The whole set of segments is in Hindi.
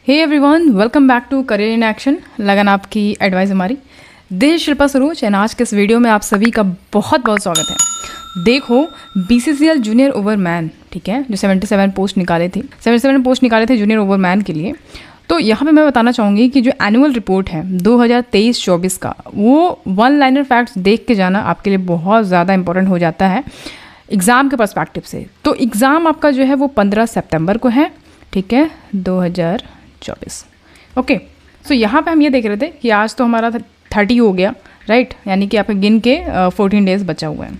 Hey everyone, welcome back to career in action. लगन आपकी एडवाइस हमारी। This is Shilpa Saroj and आज के इस वीडियो में आप सभी का बहुत बहुत स्वागत है। देखो, बीसीसीएल जूनियर ओवरमैन, ठीक है, जो 77 पोस्ट निकाले थे जूनियर ओवरमैन के लिए। तो यहाँ पे मैं बताना चाहूँगी कि जो एनुअल रिपोर्ट है 2023-24 का, वो वन लाइनर फैक्ट्स देख के जाना आपके लिए बहुत ज़्यादा इंपॉर्टेंट हो जाता है एग्ज़ाम के पर्सपेक्टिव से। तो एग्ज़ाम आपका जो है वो 15 सितंबर को है, ठीक है, 2024। ओके, सो यहाँ पे हम ये देख रहे थे कि आज तो हमारा 30 हो गया, राइट, यानी कि आपके गिन के 14 डेज बचा हुआ है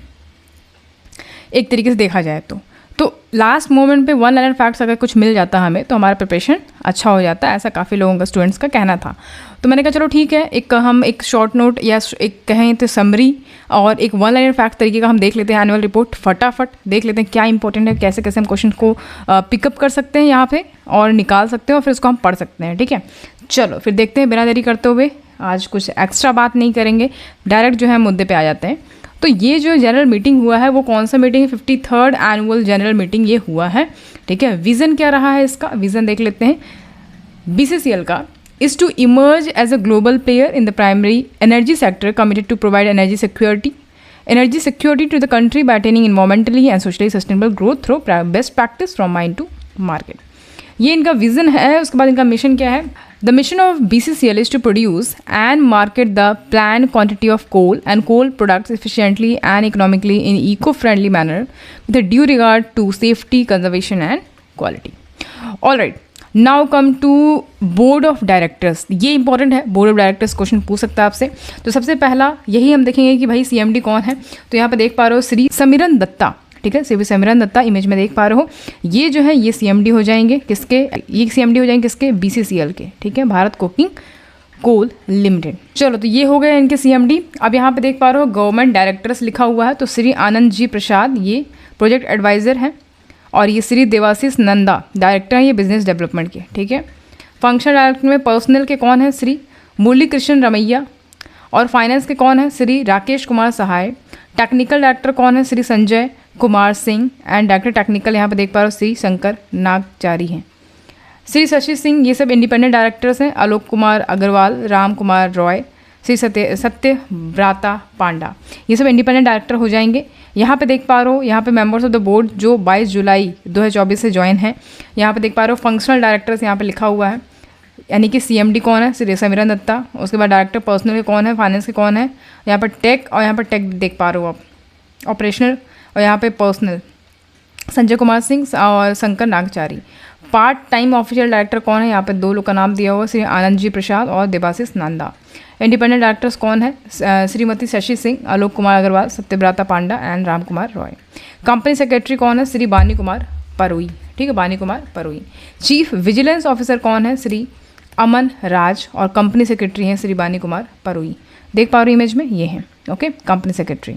एक तरीके से देखा जाए तो लास्ट मोमेंट पे वन लाइनर फैक्ट्स अगर कुछ मिल जाता हमें तो हमारा प्रिपरेशन अच्छा हो जाता है, ऐसा काफ़ी लोगों का, स्टूडेंट्स का कहना था। तो मैंने कहा चलो ठीक है, हम एक शॉर्ट नोट या एक कहें तो समरी और एक वन लाइनर फैक्ट तरीके का हम देख लेते हैं। एनुअल रिपोर्ट फटाफट देख लेते हैं क्या इंपॉर्टेंट है, कैसे कैसे हम क्वेश्चन को पिकअप कर सकते हैं यहाँ पे और निकाल सकते हैं और फिर उसको हम पढ़ सकते हैं। ठीक है, चलो फिर देखते हैं, बिना देरी करते हुए आज कुछ एक्स्ट्रा बात नहीं करेंगे, डायरेक्ट जो है मुद्दे पे आ जाते हैं। तो ये जो जनरल मीटिंग हुआ है वो कौन सा मीटिंग है? 53rd एनुअल जनरल मीटिंग ये हुआ है, ठीक है। विज़न क्या रहा है इसका? विज़न देख लेते हैं बीसीसीएल का। Is to emerge as a global player in the primary energy sector, committed to provide energy security to the country by attaining environmentally and socially sustainable growth through best practice from mine to market। ये इनका विज़न है। उसके बाद इनका मिशन क्या है? The mission of BCCL is to produce and market the planned quantity of coal and coal products efficiently and economically in eco-friendly manner with a due regard to safety, conservation and quality। All right, now come to board of directors। ये इंपॉर्टेंट है, बोर्ड ऑफ डायरेक्टर्स क्वेश्चन पूछ सकता है आपसे। तो सबसे पहला यही हम देखेंगे कि भाई CMD कौन है। तो यहाँ पे देख पा रहे हो श्री समिरन दत्ता, ठीक है, श्री समिरन दत्ता इमेज में देख पा रहे हो। ये जो है ये CMD हो जाएंगे किसके? ये CMD हो जाएंगे किसके? BCCL के, ठीक है, भारत कोकिंग कोल लिमिटेड। चलो, तो ये हो गए इनके CMD। अब यहाँ पे देख पा रहे हो गवर्नमेंट डायरेक्टर्स लिखा हुआ है। तो श्री आनंद जी प्रसाद ये प्रोजेक्ट एडवाइज़र हैं और ये श्री देवाशीष नंदा डायरेक्टर हैं ये बिजनेस डेवलपमेंट के, ठीक है। फंक्शनल डायरेक्टर में पर्सनल के कौन है? श्री मुरली कृष्ण रमैया। और फाइनेंस के कौन है? श्री राकेश कुमार सहाय। टेक्निकल डायरेक्टर कौन है? Shri Sanjay Kumar Singh. And director technical यहाँ पे देख पा रहे हो श्री शंकर नागचारी हैं। श्री शशि सिंह ये सब इंडिपेंडेंट डायरेक्टर्स हैं। आलोक कुमार अग्रवाल, राम कुमार रॉय, श्री सत्यव्राता पांडा, ये सब इंडिपेंडेंट डायरेक्टर हो जाएंगे। यहाँ पे देख पा रहे हो, यहाँ पे मेंबर्स ऑफ द बोर्ड जो 22 जुलाई 2024 से ज्वाइन हैं। यहाँ पे देख पा रहे हो फंक्शनल डायरेक्टर्स यहाँ पे लिखा हुआ है, यानी कि CMD कौन है? श्री समिरन दत्ता। उसके बाद डायरेक्टर पर्सनल के कौन है? फाइनेंस के कौन है? यहाँ पर टेक, और यहाँ पर टेक देख पा रहे हो आप, ऑपरेशनल, और यहाँ पे पर्सनल संजय कुमार सिंह और Shankar Nagachari. Part time official director कौन है? यहाँ पे 2 लोग का नाम दिया हुआ, श्री आनंद जी प्रसाद और देवाशीष नंदा। इंडिपेंडेंट डायरेक्टर्स कौन है? Shrimati Shashi Singh, Alok Kumar Agarwal, Satyavrata Panda and Ram Kumar Roy. Company secretary कौन है? श्री बानी कुमार परोई, ठीक है, Bani Kumar Paroi. Chief vigilance officer कौन है? श्री अमन राज। और कंपनी सेक्रेटरी हैं श्री बानी कुमार परोई। देख पा रहे हो इमेज में, ये हैं, ओके, कंपनी सेक्रेटरी।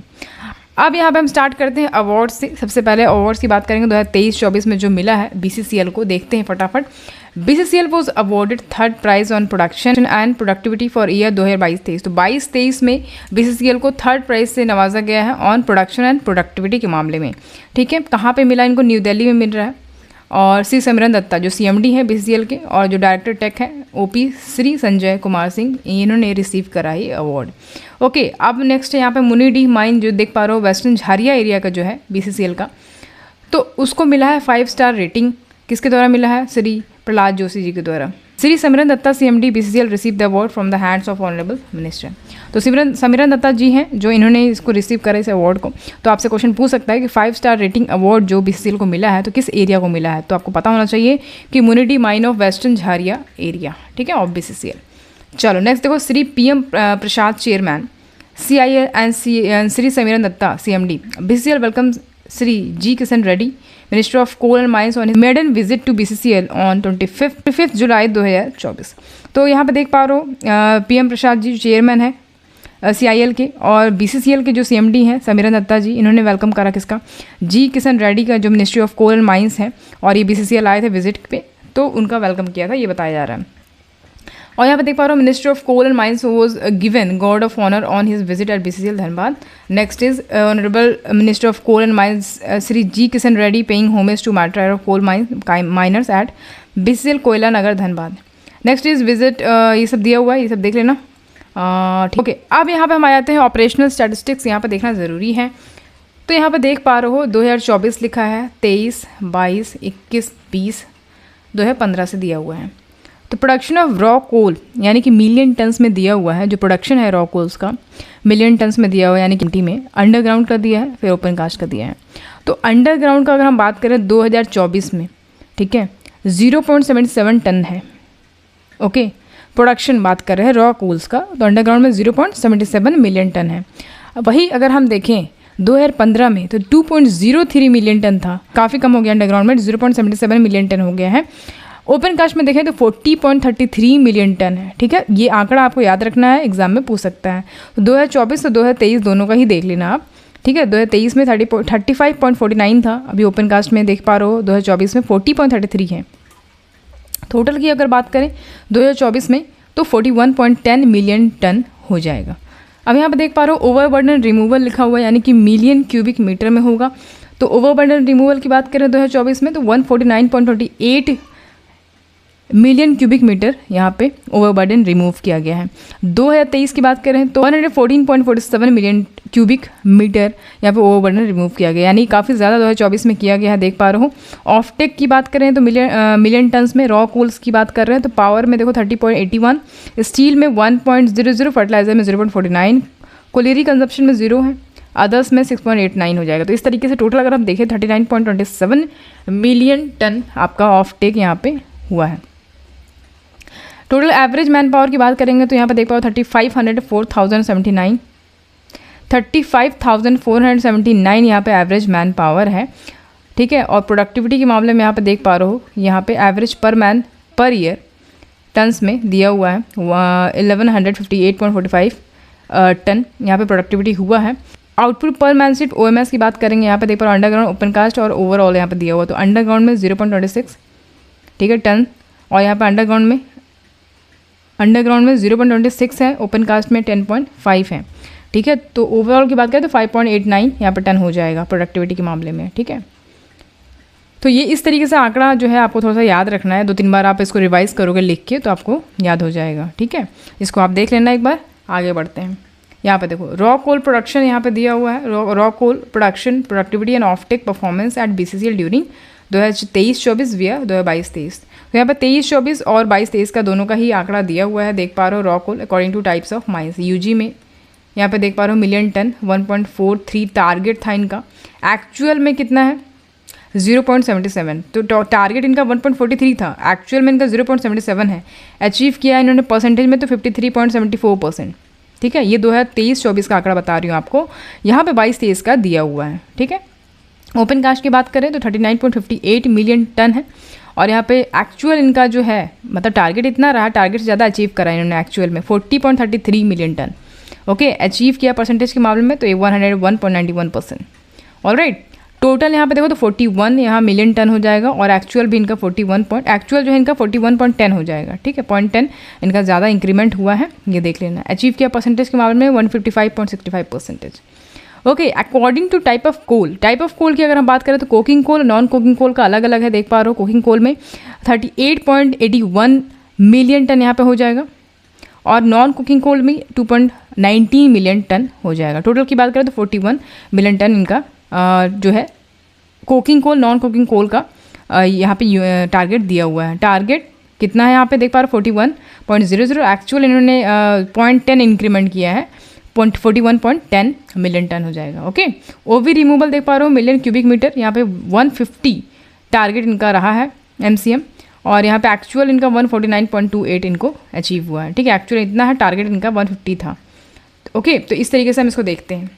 अब यहाँ पे हम स्टार्ट करते हैं अवार्ड्स से। सबसे पहले अवार्ड्स की बात करेंगे 2023-24 में जो मिला है BCCL को, देखते हैं फटाफट। BCCL was awarded 3rd prize on production and productivity for year 2022-23। तो 22-23 में BCCL को 3rd प्राइज से नवाजा गया है ऑन प्रोडक्शन एंड प्रोडक्टिविटी के मामले में, ठीक है। कहाँ पे मिला इनको? न्यू दिल्ली में मिल रहा है। और श्री समिरन दत्ता जो CMD है BCCL के, और जो डायरेक्टर टेक है OP श्री संजय कुमार सिंह, इन्होंने रिसीव करा ये अवार्ड। ओके, अब नेक्स्ट है यहाँ पे मुनिडीह माइन जो देख पा रहे हो वेस्टर्न झारिया एरिया का जो है BCCL का, तो उसको मिला है 5 स्टार रेटिंग। किसके द्वारा मिला है? श्री प्रहलाद जोशी जी के द्वारा। Shri Samiran Datta CMD BCCL receive the award from the hands of honourable minister. तो समिरन दत्ता जी हैं जो इन्होंने इसको रिसीव करा इस अवार्ड को। तो आपसे क्वेश्चन पूछ सकता है कि 5 स्टार रेटिंग अवार्ड जो BCCL को मिला है तो किस एरिया को मिला है? तो आपको पता होना चाहिए कि Munidih mine of western Jharia area, ठीक है, ऑफ BCCL। चलो नेक्स्ट देखो, Shri PM Prasad chairman CIL and Shri Samiran Datta CMD BCCL welcome Shri G Kishan Reddy minister of coal and mines on his maiden visit to BCCL on 25 July 2024। तो यहाँ पे देख पा रहे हो PM प्रसाद जी चेयरमैन है CIL के, और BCCL के जो CMD हैं समिरन दत्ता जी, इन्होंने वेलकम करा किसका? G किशन रेड्डी का जो ministry of coal and mines है, और ये BCCL आए थे विजिट पे, तो उनका वेलकम किया था, ये बताया जा रहा है। और यहाँ पे देख पा रहे हो minister of coal and mines was given guard of honour on his visit at BCCL Dhanbad. Next is honourable minister of coal and mines Shri G Kishan Reddy paying homage to martyrs of coal miners at BCCL Koyla Nagar Dhanbad. Next is visit, ये सब दिया हुआ है, ये सब देख लेना। ठीक ओके, अब यहाँ पे हम आ जाते हैं ऑपरेशनल स्टैटिस्टिक्स, यहाँ पे देखना ज़रूरी है। तो यहाँ पे देख पा रहे हो 2024 लिखा है, 23, 22, 21, 20, 2015 से दिया हुआ है। तो प्रोडक्शन ऑफ रॉ कोल यानी कि मिलियन टन्स में दिया हुआ है, जो प्रोडक्शन है रॉ कोल्स का मिलियन टन्स में दिया हुआ है, यानी कि में अंडरग्राउंड का दिया है, फिर ओपन कास्ट का दिया है। तो अंडरग्राउंड का अगर हम बात करें 2024 में, ठीक है, 0.77 टन है। ओके, प्रोडक्शन बात कर रहे हैं रॉ कोल्स का, तो अंडरग्राउंड में 0.77 मिलियन टन है। वही अगर हम देखें 2015 में तो 2.03 मिलियन टन था, काफ़ी कम हो गया अंडरग्राउंड में, 0.77 मिलियन टन हो गया है। ओपन कास्ट में देखें तो 40.33 मिलियन टन है। ठीक है, ये आंकड़ा आपको याद रखना है, एग्जाम में पूछ सकता है। तो 2024 और 2023 दोनों का ही देख लेना आप। ठीक है, 2023 में 35.49 था, अभी ओपन कास्ट में देख पा रहे हो 2024 में 40.33 है। टोटल की अगर बात करें 2024 में तो 41.10 मिलियन टन हो जाएगा। अब यहाँ पे देख पा रहे हो ओवरबर्डन रिमूवल लिखा हुआ है, यानी कि मिलियन क्यूबिक मीटर में होगा। तो ओवरबर्डन रिमूवल की बात करें 2024 में तो 149.28 मिलियन क्यूबिक मीटर यहाँ पे ओवरबर्डन रिमूव किया गया है। 2023 की बात करें तो 114.47 मिलियन क्यूबिक मीटर यहाँ पे ओवरबर्डन रिमूव किया गया, यानी काफ़ी ज़्यादा 2024 में किया गया है, देख पा रहे हो। ऑफटेक की बात करें तो मिलियन टन्स में, रॉ कोल्स की बात कर रहे हैं तो पावर में देखो 30.81, स्टील में 1.00, फर्टिलाइजर में 0.49, कोलेरी कंजप्शन में 0 है, अदर्स में 6.89 हो जाएगा। तो इस तरीके से टोटल अगर हम देखें 39.27 मिलियन टन आपका ऑफ टेक यहाँ पे हुआ है। टोटल एवरेज मैन पावर की बात करेंगे तो यहाँ पे देख पाओ 35,479 यहाँ पे एवरेज मैन पावर है। ठीक है, और प्रोडक्टिविटी के मामले में यहाँ पे देख पा रहे हो, यहाँ पे एवरेज पर मैन पर ईयर टन्स में दिया हुआ है 1158.45 टन यहाँ पे प्रोडक्टिविटी हुआ है। आउटपुट पर मैन सिर्फ OMS की बात करेंगे, यहाँ पे देख पा रहे हो अंडरग्राउंड, ओपन कास्ट और ओवरऑल यहाँ पे दिया हुआ। तो अंडरग्राउंड में 0.26, ठीक है, टन, और यहाँ पे अंडरग्राउंड में 0.26 है, ओपन कास्ट में 10.5 है। ठीक है, तो ओवरऑल की बात करें तो 5.89 यहाँ पर टन हो जाएगा प्रोडक्टिविटी के मामले में। ठीक है, तो ये इस तरीके से आंकड़ा जो है आपको थोड़ा सा याद रखना है, 2-3 बार आप इसको रिवाइज करोगे लिख के तो आपको याद हो जाएगा। ठीक है, इसको आप देख लेना एक बार। आगे बढ़ते हैं, यहाँ पे देखो रॉ कोल प्रोडक्शन यहाँ पे दिया हुआ है, raw coal production, productivity and offtake performance at BCCL during 2023-24 या 2022-23। तो यहाँ पर 23-24 और 22-23 का दोनों का ही आंकड़ा दिया हुआ है, देख पा रहे हो। Raw coal according to types of mines, UG में यहाँ पे देख पा रहे हो मिलियन टन 1.43 टारगेट था इनका, एक्चुअल में कितना है 0.77। तो टारगेट इनका 1.43 था, एक्चुअल में इनका 0.77 है। अचीव किया इन्होंने परसेंटेज में तो 53.74%। ठीक है, ये 2023-24 का आंकड़ा बता रही हूँ आपको, यहाँ पे 22-23 का दिया हुआ है। ठीक है, ओपन कास्ट की बात करें तो 39.58 मिलियन टन है, और यहाँ पे एक्चुअल इनका जो है, मतलब टारगेट इतना रहा, टारगेट से ज़्यादा अचीव करा इन्होंने एक्चुअल में 40.33 मिलियन टन। ओके, अचीव किया परसेंटेज के मामले में तो ये 101.91%। ऑलराइट, टोटल यहाँ पे देखो तो 41 यहाँ मिलियन टन हो जाएगा, और एक्चुअल भी इनका 41 जो है इनका 41.10 हो जाएगा। ठीक है, 0.10 इनका ज़्यादा इंक्रीमेंट हुआ है, ये देख लेना। अचीव किया परसेंटेज के मामले में 155.65%। Okay, according to type of coal, की अगर हम बात करें तो coking coal, non coking coal का अलग अलग है, देख पा रहे हो। कोकिंग कोल में 38.81 मिलियन टन यहाँ पे हो जाएगा, और नॉन कुकिंग कोल में 2.19 मिलियन टन हो जाएगा। टोटल की बात करें तो 41 मिलियन टन इनका जो है coking coal, non cooking coal का यहाँ पे टारगेट दिया हुआ है। टारगेट कितना है यहाँ पे देख पा रहे हो 41.00, एक्चुअल इन्होंने 0.10 इंक्रीमेंट किया है, 41.10 मिलियन टन हो जाएगा। ओके, ओवी रिमूवल देख पा रहे हो मिलियन क्यूबिक मीटर, यहाँ पे 150 टारगेट इनका रहा है MCM, और यहाँ पे एक्चुअल इनका 149.28 इनको अचीव हुआ है। ठीक है, एक्चुअल इतना है, टारगेट इनका 150 था। ओके, तो इस तरीके से हम इसको देखते हैं।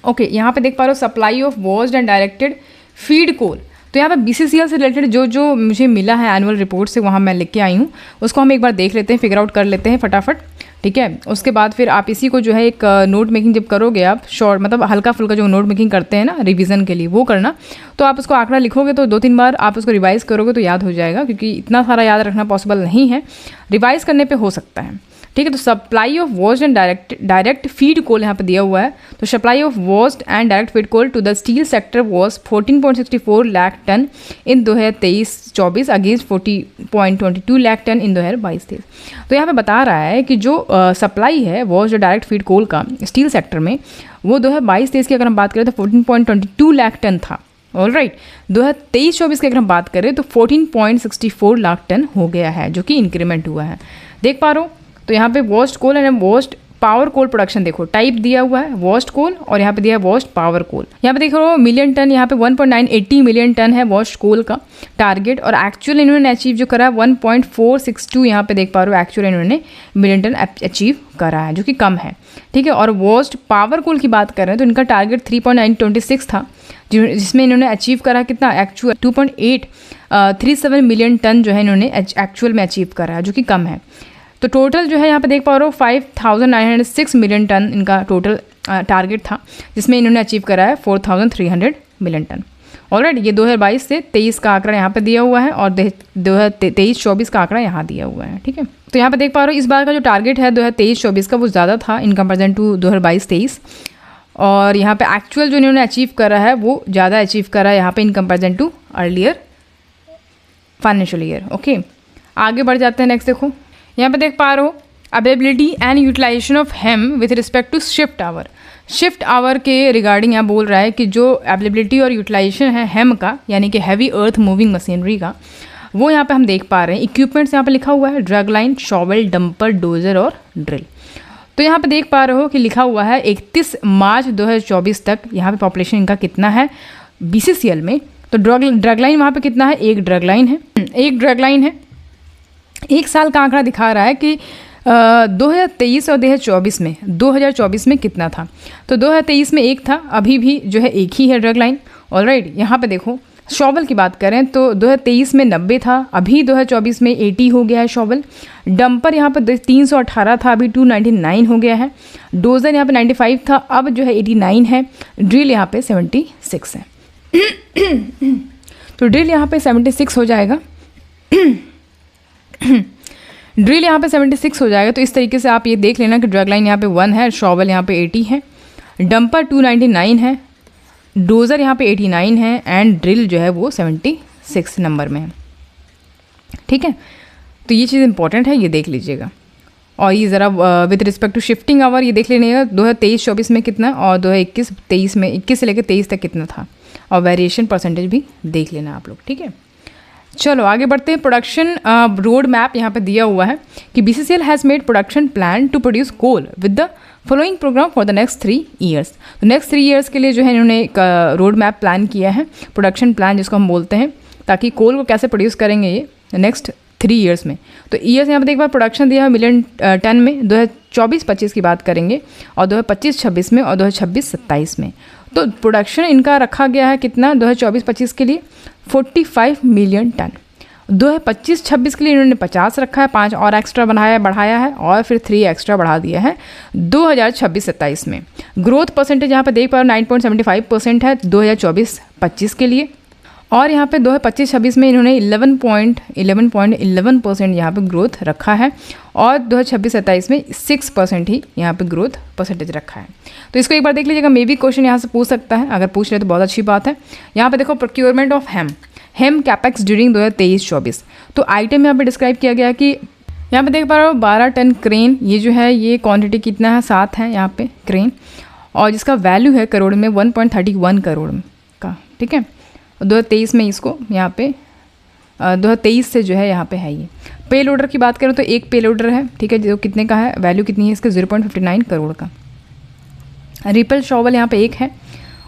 ओके, यहाँ पे देख पा रहे हो supply of washed and directed feed coal. तो यहाँ पे BCCL से रिलेटेड जो मुझे मिला है एनुअल रिपोर्ट से, वहाँ मैं लिख के आई हूँ, उसको हम एक बार देख लेते हैं, फिगर आउट कर लेते हैं फटाफट। ठीक है, उसके बाद फिर आप इसी को जो है एक नोट मेकिंग जब करोगे आप, शॉर्ट मतलब हल्का फुल्का जो नोट मेकिंग करते हैं ना रिवीजन के लिए, वो करना। तो आप उसको आंकड़ा लिखोगे तो 2-3 बार आप उसको रिवाइज करोगे तो याद हो जाएगा, क्योंकि इतना सारा याद रखना पॉसिबल नहीं है, रिवाइज करने पे हो सकता है। ठीक है। तो supply of washed and direct feed coal यहाँ पे दिया हुआ है। तो supply of washed and direct feed coal to the steel sector was 14.64 lakh ton in 2023-24 against 40.22 lakh ton in 2022-23। तो यहाँ पे बता रहा है कि जो सप्लाई है वॉस्ट और डायरेक्ट फीड कोल का स्टील सेक्टर में, वो 2022-23 की अगर हम बात करें तो 14.22 लाख टन था। ऑल राइट, 2023-24 की अगर हम बात करें तो 14.64 लाख टन हो गया है, जो कि इंक्रीमेंट हुआ है। देख पा रहे हो, तो यहाँ पे वॉस्ट कोल एंड वॉस्ट पावर कोल प्रोडक्शन देखो, टाइप दिया हुआ है वॉस्ट कोल और यहाँ पे दिया है वॉस्ट पावर कोल। यहाँ पे देखो मिलियन टन, यहाँ पे 1.980 मिलियन टन है वॉस्ट कोल का टारगेट, और एक्चुअल इन्होंने अचीव जो करा है 1.462, यहाँ पे देख पा रहे हो एक्चुअल इन्होंने मिलियन टन अचीव करा है, जो कि कम है। ठीक है। और वॉस्ट पावर कोल की बात कर रहे हैं तो इनका टारगेट 3.926 था, जिसमें इन्होंने अचीव करा कितना, एक्चुअल 2.837 मिलियन टन जो है इन्होंने एक्चुअल में अचीव करा है, जो कि कम है। तो टोटल जो है यहाँ पे देख पा रहे हो 5,906 मिलियन टन इनका टोटल टारगेट था, जिसमें इन्होंने अचीव करा है 4,300 मिलियन टन। ऑलराइट, ये 2022 से 23 का आंकड़ा यहाँ पे दिया हुआ है और 2023-24 का आंकड़ा यहाँ दिया हुआ है। ठीक है। तो यहाँ पे देख पा रहे हो इस बार का जो टारगेट है 2023-24 का वो ज़्यादा था इन कंपेरिजन टू 2022-23, और यहाँ पे एक्चुअल जो इन्होंने अचीव करा है वो ज़्यादा अचीव करा है यहाँ पे in comparison to earlier financial year. Okay, आगे बढ़ जाते हैं। नेक्स्ट देखो, यहाँ पे देख पा रहे हो availability and utilisation of HEMM with respect to shift hour. Shift hour के रिगार्डिंग यहाँ बोल रहा है कि जो अवेलेबिलिटी और यूटिलाइजेशन है हेम का, यानी कि हैवी अर्थ मूविंग मशीनरी का, वो यहाँ पे हम देख पा रहे हैं। इक्विपमेंट्स यहाँ पे लिखा हुआ है drug line, shovel, dumper, dozer और ड्रिल। तो यहाँ पे देख पा रहे हो कि लिखा हुआ है 31 मार्च 2024 तक यहाँ पे पॉपुलेशन इनका कितना है BCCL में। तो ड्रग लाइन वहाँ पे कितना है, एक ड्रग लाइन है। एक साल का आंकड़ा दिखा रहा है कि 2023 और 2024 में कितना था। तो 2023 में एक था, अभी भी जो है एक ही है ड्रग लाइन। ऑलराइट, यहाँ पे देखो शॉवल की बात करें तो 2023 में 90 था, अभी 2024 में 80 हो गया है शॉवल। डंपर यहाँ पे 318 था, अभी 299 हो गया है। डोजर यहाँ पे 95 था, अब जो है 89 है। ड्रिल यहाँ पे 76 है। तो ड्रिल यहाँ पे 76 हो जाएगा। ड्रिल यहाँ पे 76 हो जाएगा। तो इस तरीके से आप ये देख लेना कि ड्रग लाइन यहाँ पे 1 है, शॉवल यहाँ पे 80 है, डंपर 299 है, डोज़र यहाँ पे 89 है, एंड ड्रिल जो है वो 76 नंबर में है। ठीक है। तो ये चीज़ इंपॉर्टेंट है, ये देख लीजिएगा। और ये ज़रा with respect to shifting hour ये देख लेने 2023-24 में कितना और 2021-23 में 21 से लेकर 23 तक कितना था, और वेरिएशन परसेंटेज भी देख लेना आप लोग। ठीक है। चलो आगे बढ़ते हैं। प्रोडक्शन रोड मैप यहाँ पे दिया हुआ है कि BCCL has made production plan to produce coal with the following programme for the next 3 years. तो नेक्स्ट 3 ईयर्स के लिए जो है इन्होंने एक रोड मैप प्लान किया है, प्रोडक्शन प्लान जिसको हम बोलते हैं, ताकि कोल को कैसे प्रोड्यूस करेंगे ये नेक्स्ट 3 ईयर्स में। तो ईयर्स यहाँ पर एक बार प्रोडक्शन दिया है मिलियन टन में 2024-25 की बात करेंगे, और 2025-26 में, और 2026-27 में। तो प्रोडक्शन इनका रखा गया है कितना 2024-25 के लिए 45 मिलियन टन। 2025-26 के लिए इन्होंने 50 रखा है, 5 और एक्स्ट्रा बढ़ाया है, और फिर 3 एक्स्ट्रा बढ़ा दिया है 2026-27 में। ग्रोथ परसेंटेज यहाँ पे देख पा रहे 9.75% है 2024-25 के लिए, और यहाँ पे 2025-26 में इन्होंने 11.11% यहाँ पे ग्रोथ रखा है, और 2026-27 में 6% ही यहाँ पे ग्रोथ परसेंटेज रखा है। तो इसको एक बार देख लीजिएगा, मे भी क्वेश्चन यहाँ से पूछ सकता है, अगर पूछ रहे तो बहुत अच्छी बात है। यहाँ पे देखो procurement of HEMM capex during 2023-24। तो आइटम यहाँ पे डिस्क्राइब किया गया कि यहाँ पे देख पा रहे हो 12 टन क्रेन, ये जो है ये क्वांटिटी कितना है 7 है यहाँ पे क्रेन, और जिसका वैल्यू है करोड़ में 1.31 करोड़ का। ठीक है। 2023 में इसको यहाँ पे 2023 से जो है यहाँ पे है। ये पे लोडर की बात करें तो एक पे लोडर है, ठीक है, जो कितने का है, वैल्यू कितनी है इसके 0.59 करोड़ का। रिपल शॉवल यहाँ पे 1 है,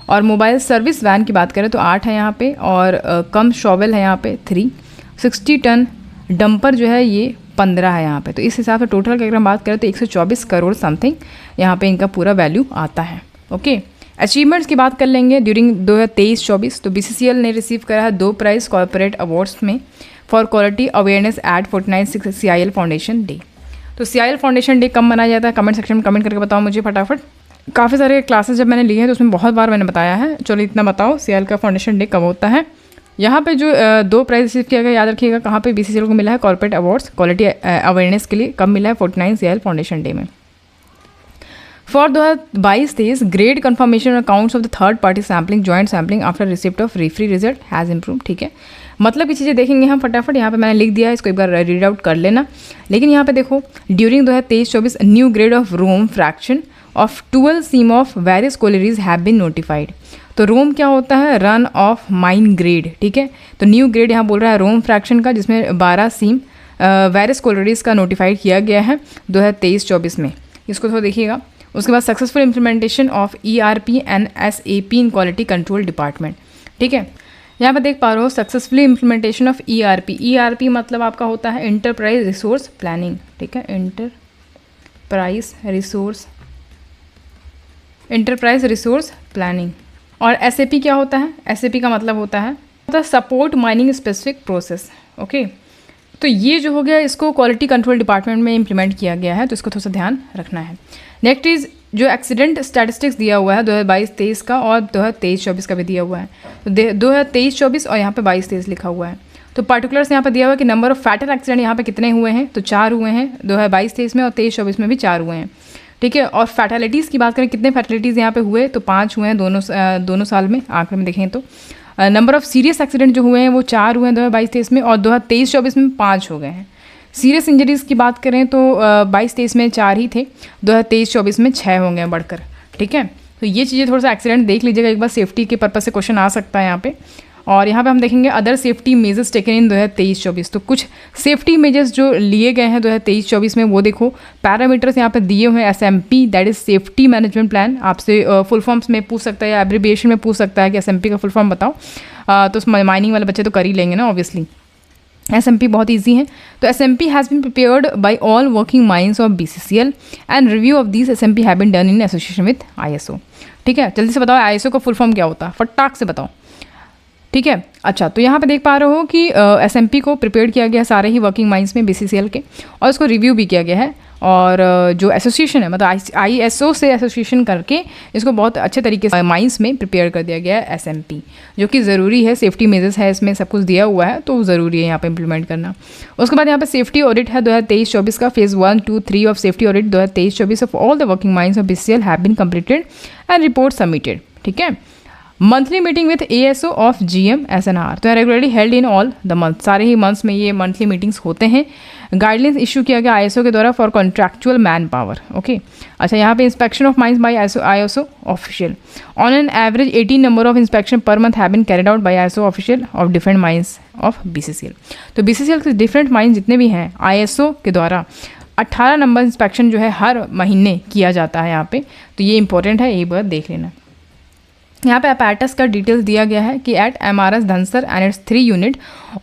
और मोबाइल सर्विस वैन की बात करें तो 8 है यहाँ पे, और कम शॉवल है यहाँ पे 3। 60 टन डंपर जो है ये 15 है यहाँ पे। तो इस हिसाब से टोटल की अगर हम बात करें तो 124 करोड़ समथिंग यहाँ पे इनका पूरा वैल्यू आता है। ओके। अचीवमेंट्स की बात कर लेंगे ड्यूरिंग 2023-24। तो BCCL ने रिसीव करा है 2 प्राइज़ कॉर्पोरेट अवार्ड्स में for quality awareness at 49 CIL foundation day. तो CIL फाउंडेशन डे कब मनाया जाता है, कमेंट सेक्शन में कमेंट करके बताओ मुझे फटाफट। काफ़ी सारे क्लासेस जब मैंने लिए हैं तो उसमें बहुत बार मैंने बताया है, चलो इतना बताओ CIL का फाउंडेशन डे कब होता है। यहाँ पे जो 2 प्राइज रिसीव किया गया, याद रखिएगा कहाँ पे BCCL को मिला है, कॉर्पोरेट अवार्ड्स क्वालिटी अवेयरनेस के लिए। कब मिला है? 49 CIL फाउंडेशन डे में। For 2022-23 grade confirmation accounts of the third party sampling joint sampling after receipt of referee result has improve. ठीक है, मतलब की चीज़ें देखेंगे हम फटाफट। यहाँ पे मैंने लिख दिया है, इसको एक बार रीड आउट कर लेना। लेकिन यहाँ पे देखो, during 2023-24 new grade of ROM fraction of 12 seam of various collieries have been notified. तो रोम क्या होता है? Run of mine grade. ठीक है, तो न्यू ग्रेड यहाँ बोल रहा है रोम फ्रैक्शन का, जिसमें 12 सीम वेरियस कोलरीज का नोटिफाइड किया गया है 2023-24 में। इसको थोड़ा देखिएगा। उसके बाद successful implementation of ERP and SAP in quality control department. ठीक है, यहाँ पर देख पा रहे हो सक्सेसफुली इम्प्लीमेंटेशन ऑफ ERP मतलब आपका होता है इंटरप्राइज रिसोर्स प्लानिंग। ठीक है, इंटरप्राइज रिसोर्स प्लानिंग। और SAP क्या होता है? SAP का मतलब होता है support mining specific process. Okay, तो ये जो हो गया, इसको क्वालिटी कंट्रोल डिपार्टमेंट में इम्प्लीमेंट किया गया है, तो इसको थोड़ा सा ध्यान रखना है। नेक्स्ट इज जो एक्सीडेंट स्टैटिस्टिक्स दिया हुआ है 2022-23 का और 2023-24 का भी दिया हुआ है। तो 2023-24 और यहाँ पे 22-23 लिखा हुआ है। तो पर्टिकुलर्स यहाँ पे दिया हुआ है कि नंबर ऑफ फैटल एक्सीडेंट यहाँ पे कितने हुए हैं, तो 4 हुए हैं 2022-23 में, और 23-24 में भी 4 हुए हैं। ठीक है, और फैटलिटीज़ की बात करें, कितने फैटलिटीज़ यहाँ पे हुए, तो 5 हुए हैं दोनों साल में, आंकड़े में देखें तो। नंबर ऑफ सीरियस एक्सीडेंट जो हुए हैं वो 4 हुए हैं 2022-23 में, और 2023-24 में 5 हो गए हैं। सीरियस इंजरीज़ की बात करें तो 22-23 में 4 ही थे, 2023-24 में 6 होंगे बढ़कर। ठीक है, तो ये चीज़ें थोड़ा सा एक्सीडेंट देख लीजिएगा एक बार, सेफ्टी के पर्पज़ से क्वेश्चन आ सकता है यहाँ पे। और यहाँ पे हम देखेंगे other safety measures taken in 2023-24। तो कुछ सेफ्टी मेजर्स जो लिए गए हैं 2023-24 में, वो देखो पैरामीटर्स यहाँ पे दिए हुए हैं। SMP that is safety management plan, आपसे फुल फॉर्म्स में पूछ सकता है या एब्रिविएशन में पूछ सकता है कि SMP का फुल फॉर्म बताओ। तो माइनिंग वाले बच्चे तो कर ही लेंगे ना ऑब्वियसली। SMP बहुत ईजी है। तो SMP has been prepared by all working mines of BCCL and review of this SMP have been done in association with ISO। ठीक है, जल्दी से बताओ ISO का फुल फॉर्म क्या होता है, फटाक से बताओ। ठीक है, अच्छा, तो यहाँ पे देख पा रहे हो कि SMP को प्रिपेयर किया गया सारे ही वर्किंग माइंस में BCCL के, और उसको रिव्यू भी किया गया है। और जो एसोसिएशन है मतलब ISO से एसोसिएशन करके इसको बहुत अच्छे तरीके से माइंस में प्रिपेयर कर दिया गया है SMP, जो कि ज़रूरी है। सेफ्टी मेजर्स है, इसमें सब कुछ दिया हुआ है, तो ज़रूरी है यहाँ पे इम्प्लीमेंट करना। उसके बाद यहाँ पे सेफ्टी ऑडिट है 2023-24 का, phase 1, 2, 3 of safety audit 2023-24 of all the working mines of BCCL have been completed and report submitted. ठीक है, monthly meeting with ASO of GM SNR, तो regularly held in all the month, सारे ही मंथ्स में ये मंथली मीटिंग्स होते हैं। गाइडलाइंस इशू किया गया ISO के द्वारा for contractual man power. Okay, अच्छा, यहाँ पे inspection of mines by ISO official on an average 18 number of inspection per month have been carried out by ISO official of different mines of BCCL। तो BCCL के डिफरेंट माइंस जितने भी हैं ISO के द्वारा 18 नंबर इंस्पेक्शन जो है हर महीने किया जाता है यहाँ पे, तो ये इंपॉर्टेंट है, ये बात देख लेना। यहाँ पे अपैरेटस का डिटेल्स दिया गया है कि at MRS Dhansar and its 3 unit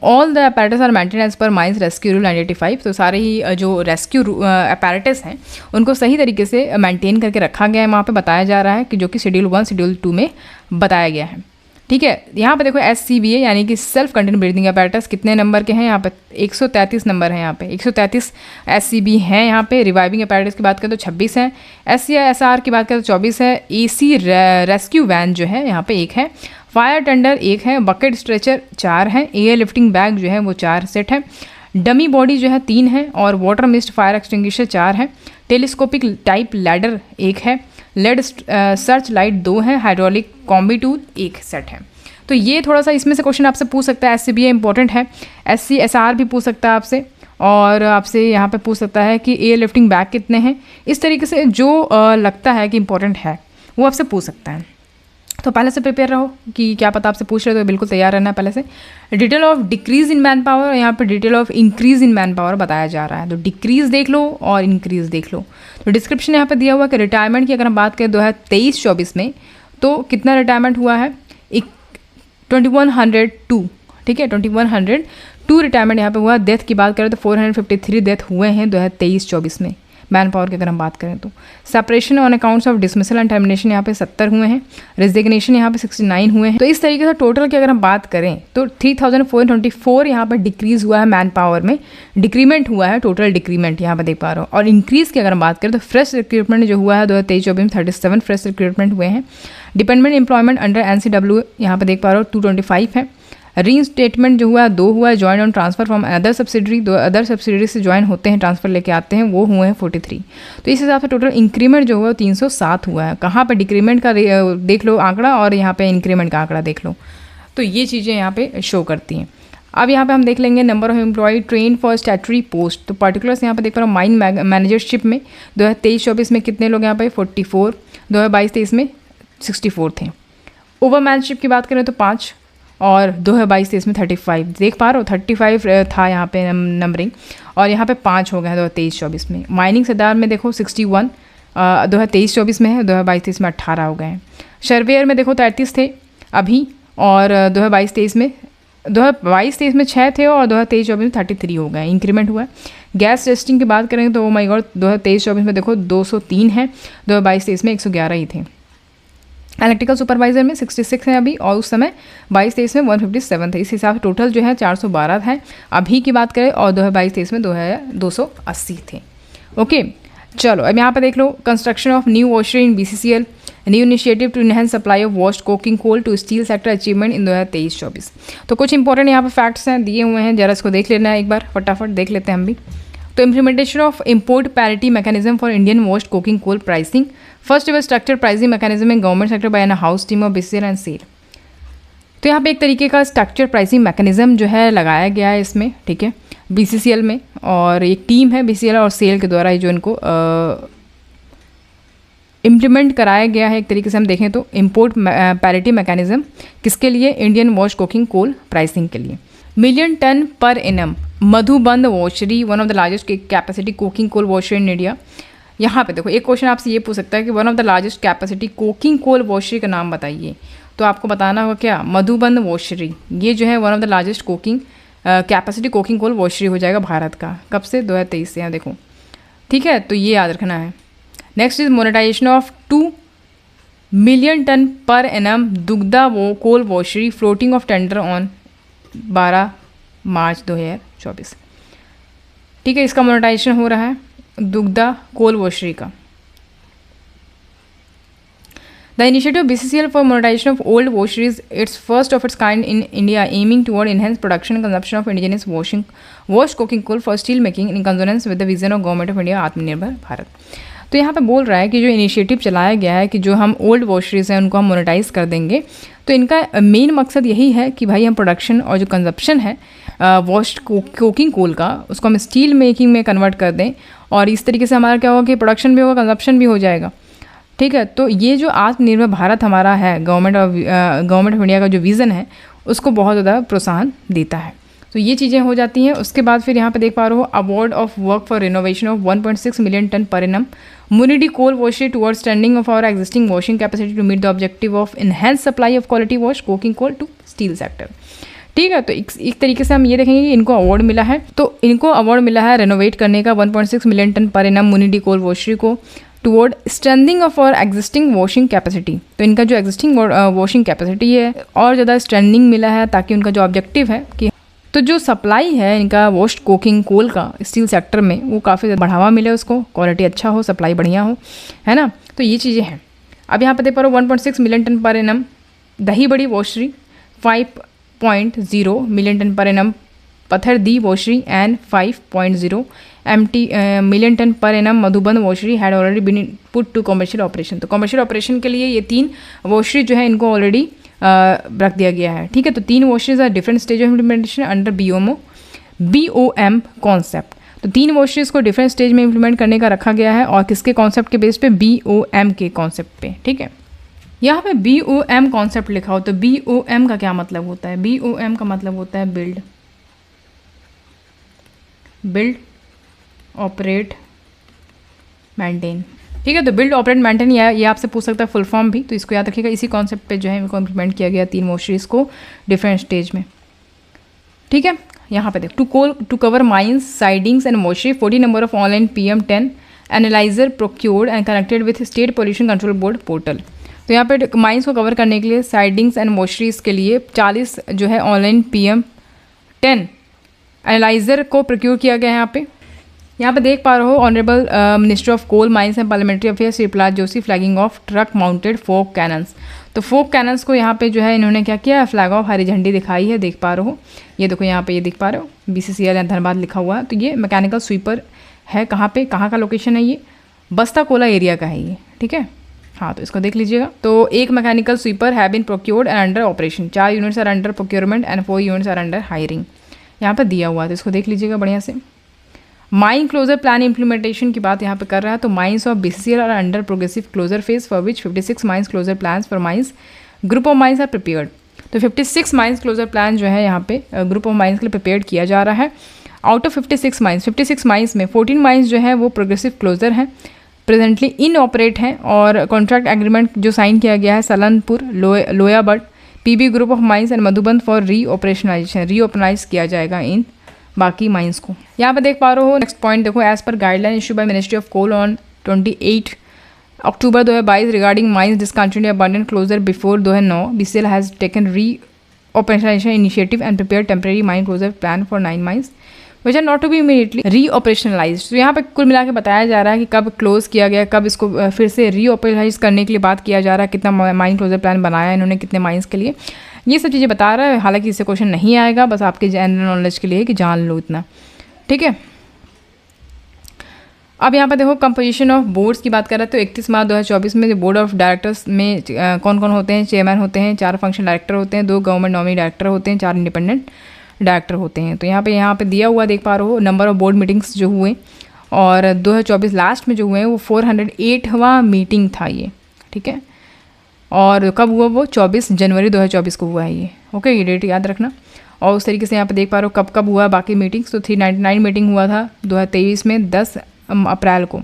all the apparatus are maintain as per mines rescue rule 95। तो सारे ही जो रेस्क्यू अपैरेटस हैं उनको सही तरीके से मेंटेन करके रखा गया है, वहाँ पे बताया जा रहा है कि जो कि शेड्यूल 1 शेड्यूल 2 में बताया गया है। ठीक है, यहाँ पे देखो SCBA यानी कि सेल्फ कंटेंट ब्रीदिंग अपैरेटस कितने नंबर के हैं, यहाँ पे 133 नंबर है, यहाँ पे 133 SCB हैं। यहाँ पे रिवाइविंग अपैरेटस की बात करें तो 26 है, SCISR की बात करें तो 24 है, AC रेस्क्यू वैन जो है यहाँ पे 1 है, फायर टेंडर 1 है, बकेट स्ट्रेचर 4 है, एयर लिफ्टिंग बैग जो है वो 4 सेट है, डमी बॉडी जो है 3 है, और वाटर मिस्ट फायर एक्सटिंग्विशर 4 है, टेलीस्कोपिक टाइप लैडर 1 है, लेड सर्च लाइट 2 है, हाइड्रोलिक कॉम्बी टूल 1 सेट है। तो ये थोड़ा सा इसमें से क्वेश्चन आपसे पूछ सकता है, SCBA इंपॉर्टेंट है, SCSR भी पूछ सकता है आपसे, और आपसे यहाँ पे पूछ सकता है कि एयर लिफ्टिंग बैग कितने हैं। इस तरीके से जो लगता है कि इंपॉर्टेंट है वो आपसे पूछ सकता है। तो पहले से प्रिपेयर रहो कि क्या पता आपसे पूछ रहे, तो बिल्कुल तैयार रहना है पहले से। Detail of decrease in man power, यहाँ पे detail of increase in man power बताया जा रहा है, तो डिक्रीज देख लो और इंक्रीज देख लो। तो डिस्क्रिप्शन यहाँ पे दिया हुआ है कि रिटायरमेंट की अगर हम बात करें 2023-24 में, तो कितना रिटायरमेंट हुआ है, 2102। ठीक है, 2102 रिटायरमेंट यहाँ पे हुआ। डेथ की बात करें तो 453 डेथ हुए हैं 2023-24 में मैन पावर की अगर हम बात करें तो। Separation on accounts of dismissal and termination यहाँ पे 70 हुए हैं, रेजिग्नेशन यहाँ पे 69 हुए हैं। तो इस तरीके से टोटल की अगर हम बात करें तो 3424 यहाँ पर डिक्रीज हुआ है मैन पावर में, डिक्रीमेंट हुआ है, टोटल डिक्रीमेंट यहाँ पे देख पा रहे हो। और इंक्रीज़ की अगर हम बात करें तो फ्रेश रिक्रूटमेंट जो हुआ है 2023-24 में 37 फ्रेश रिक्रूटमेंट हुए हैं। डिपेंडेंट एम्प्लॉयमेंट अंडर NCW यहाँ पे देख पा रहे हो 225 है। री स्टेटमेंट जो हुआ 2 हुआ है, join on transfer from other subsidiary, 2 other subsidiary से ज्वाइन होते हैं, ट्रांसफर लेके आते हैं, वो हुए हैं 43। तो इस हिसाब से टोटल इंक्रीमेंट जो हुआ 307 हुआ है। कहाँ पे डिक्रीमेंट का देख लो आंकड़ा और यहाँ पे इंक्रीमेंट का आंकड़ा देख लो, तो ये चीज़ें यहाँ पे शो करती हैं। अब यहाँ पे हम देख लेंगे number of employ train for statutory post. तो पर्टिकुलर्स यहाँ पे देख पा रहा हूँ माइन मैनेजरशिप में 2023-24 में कितने लोग यहाँ पे 44, 2022-23 में 64 थे। ओवरमैनशिप की बात करें तो 5 और 2022-23 में 35 देख पा रहे हो, 35 था यहाँ पे नंबरिंग और यहाँ पे 5 हो गए 2023-24 में। माइनिंग सरदार में देखो 61 2023-24 में है, 2022-23 में 18 हो गए हैं। सर्वेयर में देखो 33 थे अभी और 2022-23 में 2022-23 में 6 थे और 2023-24 में 33 हो गए, इंक्रीमेंट हुआ है। गैस टेस्टिंग की बात करें तो ओ माय गॉड 2023-24 में देखो 203 है, 2022-23 में 111 ही थे। इलेक्ट्रिकल सुपरवाइजर में 66 हैं अभी और उस समय 22-23 में 157 थे। इस हिसाब से टोटल जो है 412 है अभी की बात करें और 2022-23 में 280 थे। ओके चलो अब यहाँ पे देख लो construction of new washery in BCCL, new initiative to enhance supply of washed coking coal to steel sector achievement in 2023-24। तो कुछ इंपॉर्टेंट यहाँ पे फैक्ट्स हैं दिए हुए हैं, जरा इसको देख लेना है एक बार, फटाफट देख लेते हैं हम भी। तो implementation of import parity mechanism for Indian washed coking coal pricing, first ever structure pricing mechanism in government sector by an house team of BCCL and SAIL. तो यहाँ पे एक तरीके का स्ट्रक्चर प्राइसिंग मैकेनिज्म जो है लगाया गया है इसमें, ठीक है, BCCL में, और एक टीम है BCCL और सेल के द्वारा ही जो इनको इम्प्लीमेंट कराया गया है। एक तरीके से हम देखें तो इम्पोर्ट पैरिटी मैकेनिज्म किसके लिए, Indian wash coking coal pricing के लिए। Million ton per annum Madhuband washery, one of the largest capacity coking coal washery in India. यहाँ पे देखो एक क्वेश्चन आपसे ये पूछ सकता है कि one of the largest capacity coking coal washery का नाम बताइए, तो आपको बताना होगा क्या, मधुबंध वॉशरी। ये जो है one of the largest coking capacity coking coal washery हो जाएगा भारत का, कब से, 2023 से, यहाँ देखो, ठीक है, तो ये याद रखना है। Next is monetisation of 2 million ton per annum Dugdha coal washery floating of tender on 12 March 2024। ठीक है, इसका मोनेटाइजेशन हो रहा है दुग्धा कोल वॉशरी का। The initiative of BCCL for monetization of old washeries, it's first of its kind in India, aiming toward enhanced production and consumption of indigenous washed coking coal for steel making in consonance with the vision of Government of India आत्मनिर्भर भारत। तो यहाँ पे बोल रहा है कि जो इनिशिएटिव चलाया गया है कि जो हम ओल्ड वॉशरीज हैं उनको हम मोनेटाइज कर देंगे, तो इनका मेन मकसद यही है कि भाई हम प्रोडक्शन और जो कंजप्शन है वॉश्ड कोकिंग कोल का, उसको हम स्टील मेकिंग में कन्वर्ट कर दें, और इस तरीके से हमारा क्या होगा कि प्रोडक्शन भी होगा, कंजप्शन भी हो जाएगा। ठीक है, तो ये जो आत्मनिर्भर भारत हमारा है, गवर्नमेंट ऑफ इंडिया का जो विज़न है, उसको बहुत ज़्यादा प्रोत्साहन देता है। तो ये चीज़ें हो जाती हैं। उसके बाद फिर यहाँ पे देख पा रहे हो award of work for renovation of 1.6 million ton per annum मुनिडी coal washery towards standing of our existing washing capacity to meet the objective of enhance supply of quality wash coking coal to steel sector. ठीक है, तो एक तरीके से हम ये देखेंगे कि इनको अवार्ड मिला है, तो इनको अवार्ड मिला है रेनोवेट करने का 1.6 million ton per annum मुनिडी coal washery को toward strengthening of our existing washing capacity. तो इनका जो एग्जिस्टिंग वॉशिंग कैपेसिटी है और ज़्यादा स्ट्रेंथनिंग मिला है, ताकि उनका जो ऑब्जेक्टिव है कि तो जो सप्लाई है इनका वॉश्ड कोकिंग कोल का स्टील सेक्टर में, वो काफ़ी बढ़ावा मिले, उसको क्वालिटी अच्छा हो, सप्लाई बढ़िया हो, है ना। तो ये चीज़ें हैं। अब यहाँ पे देख पा रहे हो 1.6 million ton per annum Dahibari washery, 5.0 million ton per annum Patherdih washery and 5.0 million ton per annum Madhuban washery had already been put to commercial operation. तो कमर्शियल ऑपरेशन के लिए ये 3 वॉशरी जो है इनको ऑलरेडी रख दिया गया है। ठीक है, तो 3 washeries are different stage of implementation under BOM concept. तो 3 वॉशरीज को डिफरेंट स्टेज में इम्प्लीमेंट करने का रखा गया है, और किसके कॉन्सेप्ट के बेस पे, BOM के कॉन्सेप्ट पे। ठीक है, यहाँ पे BOM कॉन्सेप्ट लिखा हो, तो BOM का क्या मतलब होता है, BOM का मतलब होता है बिल्ड ऑपरेट मेंटेन। ठीक है, तो बिल्ड ऑपरेट मेंटेन ये आपसे पूछ सकता है फुल फॉर्म भी, तो इसको याद रखिएगा। इसी कॉन्सेप्ट पे जो है इनको इम्प्लीमेंट किया गया 3 वॉशरीज को डिफरेंट स्टेज में। ठीक है, यहाँ पे देख to cover mines sidings and washery 40 number of online PM10 analyser procured and connected with state pollution control board portal. तो यहाँ पे माइंस को कवर करने के लिए साइडिंग्स एंड वॉशरीज के लिए 40 जो है ऑनलाइन PM10 एनालाइजर को प्रोक्योर किया गया है। यहाँ पे देख पा रहे हो honourable minister of coal mines and parliamentary affairs Shri Pralhad Joshi flagging off truck mounted fog cannons. तो फोक कैनन्स को यहाँ पे जो है इन्होंने क्या किया, फ्लैग ऑफ हरी झंडी दिखाई है, देख पा रहे हो, ये देखो यहाँ पे ये देख पा रहे हो BCCL धनबाद लिखा हुआ है। तो ये मैकेनिकल स्वीपर है, कहाँ पे, कहाँ का लोकेशन है ये, बस्ता कोला एरिया का है ये, ठीक है। हाँ, तो इसको देख लीजिएगा। तो एक mechanical sweeper have been procured and under operation, 4 units are under procurement and 4 units are under hiring, यहाँ पर दिया हुआ है। तो इसको देख लीजिएगा बढ़िया से। माइन क्लोजर प्लान इम्प्लीमेंटेशन की बात यहाँ पे कर रहा है। तो mines of BCCL are under progressive closure phase for which 56 mines closure plans for mines group of mines are prepared. तो 56 माइंस क्लोजर प्लान जो है यहाँ पे ग्रुप ऑफ माइंस के लिए प्रिपेयर किया जा रहा है। आउट ऑफ 56 माइंस में 14 माइंस जो है वो प्रोग्रेसिव क्लोजर हैं, प्रेजेंटली इन ऑपरेट हैं, और कॉन्ट्रैक्ट एग्रीमेंट जो साइन किया गया है Salanpur, Loyabad, PB group of mines and Madhuban for reoperationalisation, reopenise किया जाएगा इन बाकी माइंस को। यहाँ पे देख पा रहे हो नेक्स्ट पॉइंट देखो, as per guideline issue by ministry of coal on 28 October 2022 regarding mines discontinue abandoned closure before 2009, BCCL has taken reoperationalisation initiative and prepare temporary mine closure plan for 9 mines which are not to be immediately reoperationalise. तो यहाँ पे कुल मिला के बताया जा रहा है कि कब क्लोज किया गया, कब इसको फिर से रीऑपरेशनलाइज करने के लिए बात किया जा रहा है, कितना माइन क्लोजर प्लान बनाया इन्होंने, कितने माइंस के लिए, ये सब चीज़ें बता रहा है। हालांकि इससे क्वेश्चन नहीं आएगा, बस आपके जनरल नॉलेज के लिए कि जान लो इतना, ठीक है। अब यहाँ पर देखो कंपोजिशन ऑफ बोर्ड्स की बात कर रहे हैं। तो 31 मार्च 2024 में जो बोर्ड ऑफ डायरेक्टर्स में कौन कौन होते हैं, चेयरमैन होते हैं, 4 फंक्शन डायरेक्टर होते हैं, 2 गवर्नमेंट नॉमिनी डायरेक्टर होते हैं, 4 इंडिपेंडेंट डायरेक्टर होते हैं। तो यहाँ पे दिया हुआ देख पा रहे हो नंबर ऑफ बोर्ड मीटिंग्स जो हुए, और 2024 लास्ट में जो हुए हैं वो 408वां मीटिंग था ये, ठीक है। और कब हुआ वो 24 जनवरी 2024 को हुआ है ये, ओके, ये डेट याद रखना। और उस तरीके से यहाँ पे देख पा रहे हो कब कब हुआ बाकी मीटिंग्स। तो 399 मीटिंग हुआ था 2023 में 10 अप्रैल को,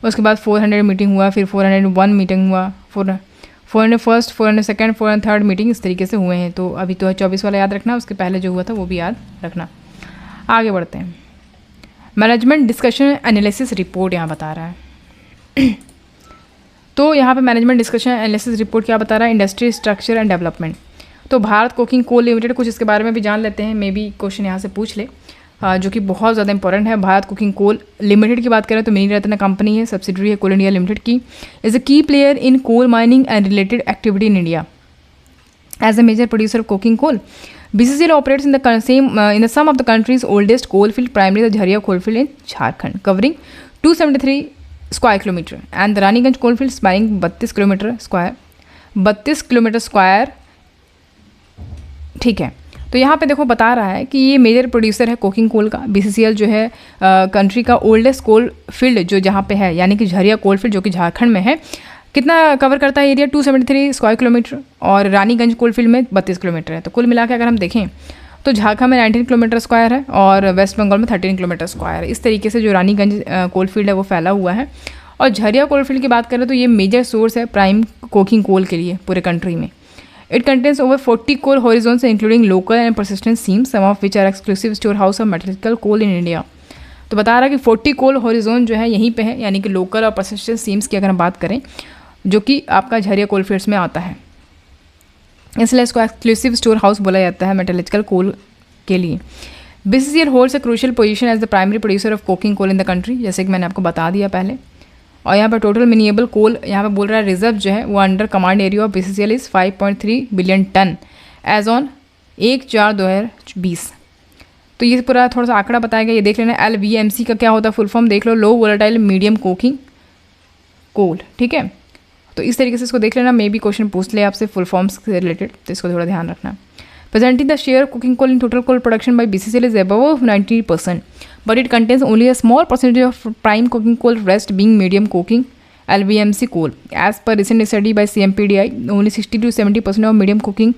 उसके बाद 400 मीटिंग हुआ, फिर 401 मीटिंग हुआ, 401st 402nd 403rd मीटिंग इस तरीके से हुए हैं। तो अभी 2024 वाला याद रखना, उसके पहले जो हुआ था वो भी याद रखना। आगे बढ़ते हैं, मैनेजमेंट डिस्कशन एनालिसिस रिपोर्ट यहाँ बता रहा है। तो यहाँ पे मैनेजमेंट डिस्कशन एनालिसिस रिपोर्ट क्या बता रहा है, इंडस्ट्री स्ट्रक्चर एंड डेवलपमेंट। तो भारत कोकिंग कोल लिमिटेड, कुछ इसके बारे में भी जान लेते हैं, मे बी क्वेश्चन यहाँ से पूछ ले, जो कि बहुत ज़्यादा इंपॉर्टेंट है। भारत कुकिंग कोल लिमिटेड की बात करें तो मिनी रत्न कंपनी है, सब्सिडरी है कोल इंडिया लिमिटेड की, is a key player in coal mining and related activity in India as a major producer of coking coal. BCCL operates in the some of the country's oldest coal field, primarily the Jharia coal field in Jharkhand, covering 273 square kilometer, and the Raniganj coal field spanning 32 kilometre square, ठीक है। तो यहाँ पे देखो बता रहा है कि ये मेजर प्रोड्यूसर है कोकिंग कोल का। BCCL जो है कंट्री का ओल्डेस्ट कोल फील्ड जो जहाँ पे है, यानी कि झरिया कोल फील्ड जो कि झारखंड में है, कितना कवर करता है एरिया, 273 स्क्वायर किलोमीटर, और रानीगंज कोल फील्ड में 32 किलोमीटर है। तो कुल मिला के अगर हम देखें तो झारखंड में 19 किलोमीटर स्क्वायर है और वेस्ट बंगाल में 13 किलोमीटर स्क्वायर है। इस तरीके से जो रानीगंज कोल फील्ड है वो फैला हुआ है। और झरिया कोल फील्ड की बात करें तो ये मेजर सोर्स है प्राइम कोकिंग कोल के लिए पूरे कंट्री में। It contains over 40 coal horizons including local and persistent seams, some of which are exclusive store house of metallurgical coal in India. तो बता रहा है कि 40 कोल हॉरिजॉन जो है यहीं पे है, यानी कि लोकल और परसिस्टेंट सीम्स की अगर हम बात करें, जो कि आपका झरिया कोल फील्ड्स में आता है, इसलिए इसको एक्सक्लूसिव स्टोर हाउस बोला जाता है मेटलर्जिकल कोल के लिए। BCCL holds a crucial position as the primary producer of coking coal in the country, जैसे कि मैंने आपको बता दिया पहले। और यहाँ पर टोटल मिनिएबल कोल यहाँ पे बोल रहा है रिजर्व जो है वो under command area of BCCL is 5.3 billion ton as on 1/4/2020। तो ये पूरा थोड़ा सा आंकड़ा बताया गया, ये देख लेना। LVMC का क्या होता है फुल फॉर्म देख लो, लो वोलेटाइल मीडियम कोकिंग कोल, ठीक है। तो इस तरीके से इसको देख लेना, मे बी क्वेश्चन पूछ ले आपसे फुल फॉर्म्स से रिलेटेड, तो इसको थोड़ा ध्यान रखना। Presently the share cooking coal in total coal production by BCCL is above 90%, but it contains only a small percentage of prime coking coal, rest being medium coking LVMC coal. As per recent study by CMPDI, only 60 to 70% of medium coking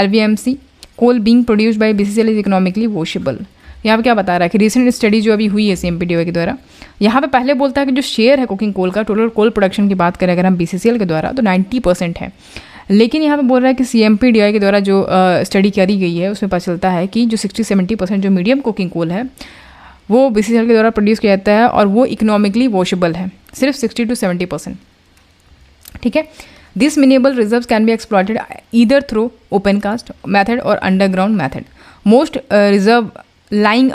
LVMC coal being produced by BCCL is economically washable. यहाँ पे क्या बता रहा है कि रिसेंट स्टडी जो अभी हुई है CMPDI के द्वारा, यहाँ पे पहले बोलता है कि जो शेयर है कुकिंग कोल का टोटल कोल प्रोडक्शन की बात करें अगर हम BCCL के द्वारा तो 90% है। लेकिन यहाँ पे बोल रहा है कि CMPDI के द्वारा जो स्टडी करी गई है उसमें पता चलता है कि जो 60-70% जो मीडियम कुकिंग कोल है वो BCCL के द्वारा प्रोड्यूस किया जाता है और वो इकोनॉमिकली वॉशेबल है, सिर्फ 60 to 70%, ठीक है। This mineable reserves can be exploited either through open cast method और underground method. Most reserve lying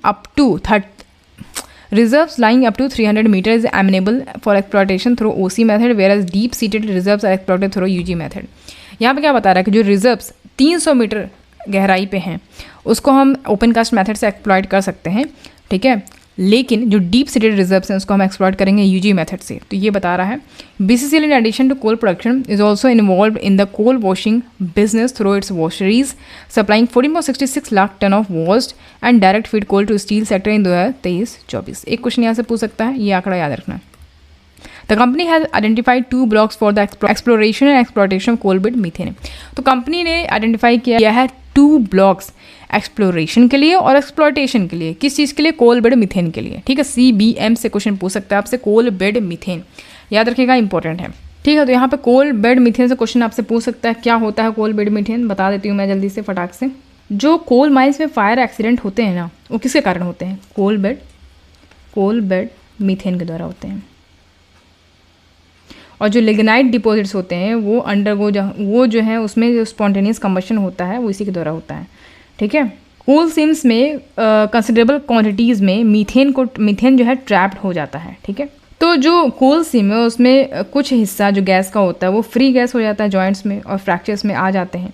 up to 30 Reserves lying up to 300 meters is amenable for exploitation through OC method, whereas deep-seated reserves are exploited through UG method. यहाँ पे क्या बता रहा है कि जो रिजर्व्स 300 मीटर गहराई पे हैं उसको हम ओपन कास्ट मेथड से एक्सप्लॉइट कर सकते हैं, ठीक है, लेकिन जो डीप सीटेड रिजर्व्स हैं उसको हम एक्सप्लॉइट करेंगे यूजी मेथड से. तो ये बता रहा है BCCL in addition to coal production is also involve in the coal washing business through its washeries supplying 14.66 lakh ton of washed and direct feed coal to steel sector in 2023-24. एक क्वेश्चन यहाँ से पूछ सकता है, ये आंकड़ा याद रखना. The company has identified 2 blocks for the exploration and exploitation of coal bed methane. तो कंपनी ने आइडेंटिफाई किया है 2 ब्लॉक्स एक्सप्लोरेशन के लिए और एक्सप्लॉयटेशन के लिए. किस चीज़ के लिए? कोल बेड मीथेन के लिए, ठीक है. CBM से क्वेश्चन पूछ सकता है आपसे, कोल बेड मीथेन याद रखिएगा, इंपॉर्टेंट है, ठीक है. तो यहाँ पे कोल बेड मीथेन से क्वेश्चन आपसे पूछ सकता है. क्या होता है कोल बेड मीथेन, बता देती हूँ मैं जल्दी से फटाक से. जो कोल माइंस में फायर एक्सीडेंट होते हैं ना, वो किसके कारण होते हैं? कोल बेड मीथेन के द्वारा होते हैं. और जो लिग्नाइट डिपॉजिट्स होते हैं वो वो जो है उसमें जो स्पॉन्टेनियस कंबशन होता है वो इसी के द्वारा होता है, ठीक है. कोल सीम्स में कंसिडरेबल क्वांटिटीज़ में मीथेन जो है ट्रैप्ड हो जाता है, ठीक है. तो जो कोल सीम है उसमें कुछ हिस्सा जो गैस का होता है वो फ्री गैस हो जाता है जॉइंट्स में और फ्रैक्चर्स में आ जाते हैं.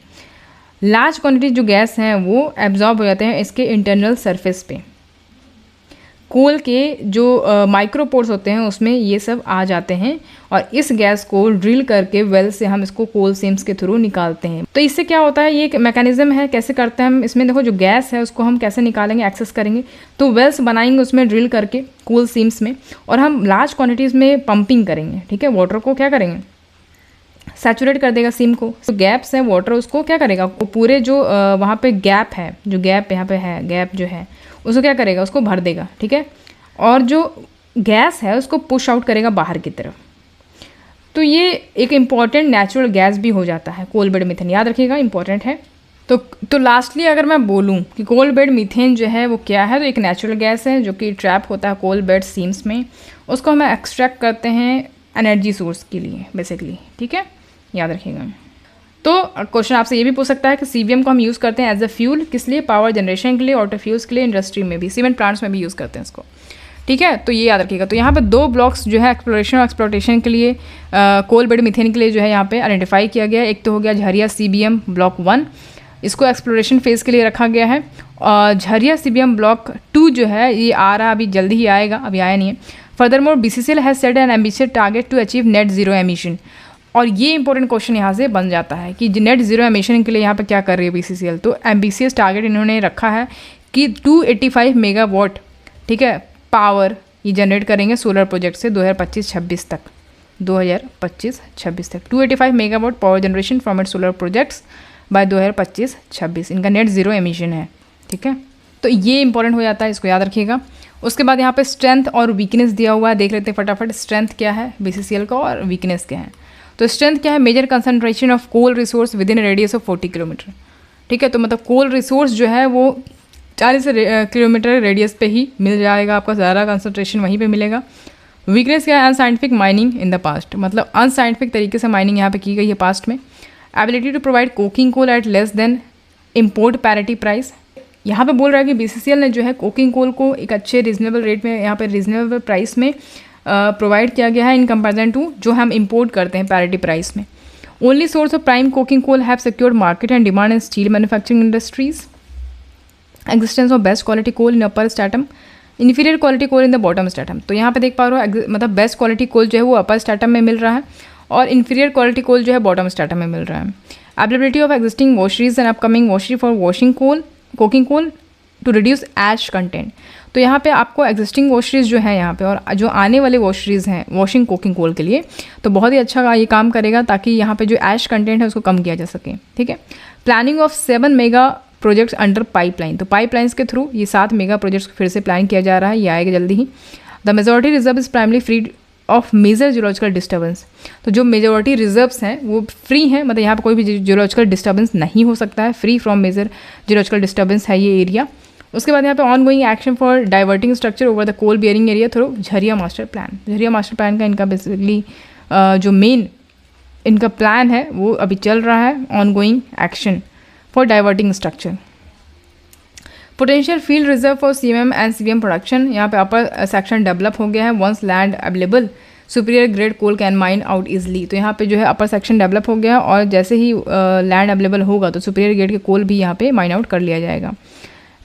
लार्ज क्वांटिटी जो गैस हैं वो एब्जॉर्ब हो जाते हैं इसके इंटरनल सरफेस पे. कोल के जो माइक्रोपोर्स होते हैं उसमें ये सब आ जाते हैं और इस गैस को ड्रिल करके वेल से हम इसको कोल सीम्स के थ्रू निकालते हैं. तो इससे क्या होता है, ये एक मैकेनिज्म है. कैसे करते हैं हम इसमें, देखो जो गैस है उसको हम कैसे निकालेंगे, एक्सेस करेंगे. तो वेल्स बनाएंगे उसमें ड्रिल करके कोल सीम्स में और हम लार्ज क्वान्टिटीज़ में पंपिंग करेंगे, ठीक है. वाटर को क्या करेंगे, सैचुरेट कर देगा सीम को. तो गैप्स है वाटर उसको क्या करेगा, पूरे जो वहाँ पे गैप है, जो गैप यहाँ पे है, गैप जो है उसको क्या करेगा, उसको भर देगा, ठीक है. और जो गैस है उसको पुश आउट करेगा बाहर की तरफ. तो ये एक इम्पॉर्टेंट नेचुरल गैस भी हो जाता है कोल बेड मीथेन, याद रखिएगा, इंपॉर्टेंट है. तो लास्टली अगर मैं बोलूँ कि कोल बेड मीथेन जो है वो क्या है, तो एक नेचुरल गैस है जो कि ट्रैप होता है कोल बेड सीम्स में. उसको हम एक्सट्रैक्ट करते हैं एनर्जी सोर्स के लिए बेसिकली, ठीक है, याद रखिएगा. तो क्वेश्चन आपसे ये भी पूछ सकता है कि CBM को हम यूज़ करते हैं एज अ फ्यूल किस लिए, पावर जनरेशन के लिए, ऑटो फ्यूल्स के लिए, इंडस्ट्री में भी, सीमेंट प्लांट्स में भी यूज़ करते हैं इसको, ठीक है. तो ये याद रखिएगा. तो यहाँ पे 2 ब्लॉक्स जो है एक्सप्लोरेशन और एक्सप्लोटेशन के लिए कोल बेड मीथेन के लिए जो है यहाँ पे आइडेंटिफाई किया गया है. एक तो हो गया झरिया CBM ब्लॉक 1, इसको एक्सप्लोरेशन फेज़ के लिए रखा गया है. और झरिया CBM ब्लॉक 2 जो है ये आ रहा, अभी जल्दी ही आएगा, अभी आया नहीं है. Furthermore BCCL has set an ambitious target to achieve net zero emission. और ये इंपॉर्टेंट क्वेश्चन यहाँ से बन जाता है कि नेट जीरो एमिशन के लिए यहाँ पे क्या कर रही है BCCL. तो एम्बिशियस टारगेट इन्होंने रखा है कि 285 मेगावाट, ठीक है, पावर ये जनरेट करेंगे सोलर प्रोजेक्ट से 2025-26 तक. 2025-26 तक 285 megawatt power generation from it solar projects बाय 2025-26 इनका नेट जीरो एमिशन है, ठीक है. तो ये इंपॉर्टेंट हो जाता है, इसको याद रखिएगा. उसके बाद यहाँ पे स्ट्रेंथ और वीकनेस दिया हुआ है, देख लेते हैं फटाफट. स्ट्रेंथ क्या है BCCL का और वीकनेस क्या है. तो स्ट्रेंथ क्या है, major concentration of coal resource within radius of 40 kilometre, ठीक है. तो मतलब कोल रिसोर्स जो है वो 40 किलोमीटर रेडियस पे ही मिल जाएगा आपका, ज़्यादा कंसंट्रेशन वहीं पे मिलेगा. वीकनेस क्या है, unscientific mining in the past, मतलब अनसाइंटिफिक तरीके से माइनिंग यहाँ पे की गई है पास्ट में. Ability to provide coking coal at less than import parity price. यहाँ पे बोल रहा है कि BCCL ने जो है कोकिंग कोल को एक अच्छे रीजनेबल रेट में, यहाँ पे रीजनेबल प्राइस में प्रोवाइड किया गया है इन कंपेरिजन टू जो हम इंपोर्ट करते हैं पैरिटी प्राइस में. Only source of prime coking coal have secured market and demand in steel manufacturing industries. Existence of best quality coal in upper stratum, inferior quality coal in the bottom stratum. तो यहाँ पे देख पा रहे हो मतलब बेस्ट क्वालिटी कोल जो है वो अपर स्टैटम में मिल रहा है और इन्फीरियर क्वालिटी कोल जो है बॉटम स्टैटम में मिल रहा है. Availability of existing washeries and upcoming washery for washing coal coking coal to reduce ash content. तो यहाँ पे आपको एग्जिस्टिंग वॉशरीज जो है यहाँ पे और जो आने वाले वॉशरीज हैं वॉशिंग कोकिंग कोल के लिए तो बहुत ही अच्छा ये काम करेगा ताकि यहाँ पे जो ऐश कंटेंट है उसको कम किया जा सके, ठीक है. Planning of 7 mega projects under pipeline. तो पाइपलाइंस के थ्रू ये 7 मेगा प्रोजेक्ट्स फिर से प्लान किया जा रहा है, ये आएगा जल्दी ही. The majority reserve is primarily free of major geological disturbance. तो जो मेजॉरिटी रिजर्व्स हैं वो फ्री हैं, मतलब यहाँ पर कोई भी जियोलॉजिकल डिस्टर्बेंस नहीं हो सकता है, free from major geological disturbance है ये एरिया. उसके बाद यहाँ पे ongoing action for diverting structure over the coal bearing area through Jharia master plan. Jharia master plan का इनका बेसिकली जो मेन इनका प्लान है वो अभी चल रहा है, ongoing action for diverting structure. Potential field reserve for CMM and CBM production, यहाँ पे अपर सेक्शन डेवलप हो गया है। Once land available superior grade coal can mine out easily, तो यहाँ पे जो है अपर सेक्शन डेवलप हो गया और जैसे ही लैंड अवेलेबल होगा तो सुपीरियर ग्रेड के कोल भी यहाँ पे माइन आउट कर लिया जाएगा।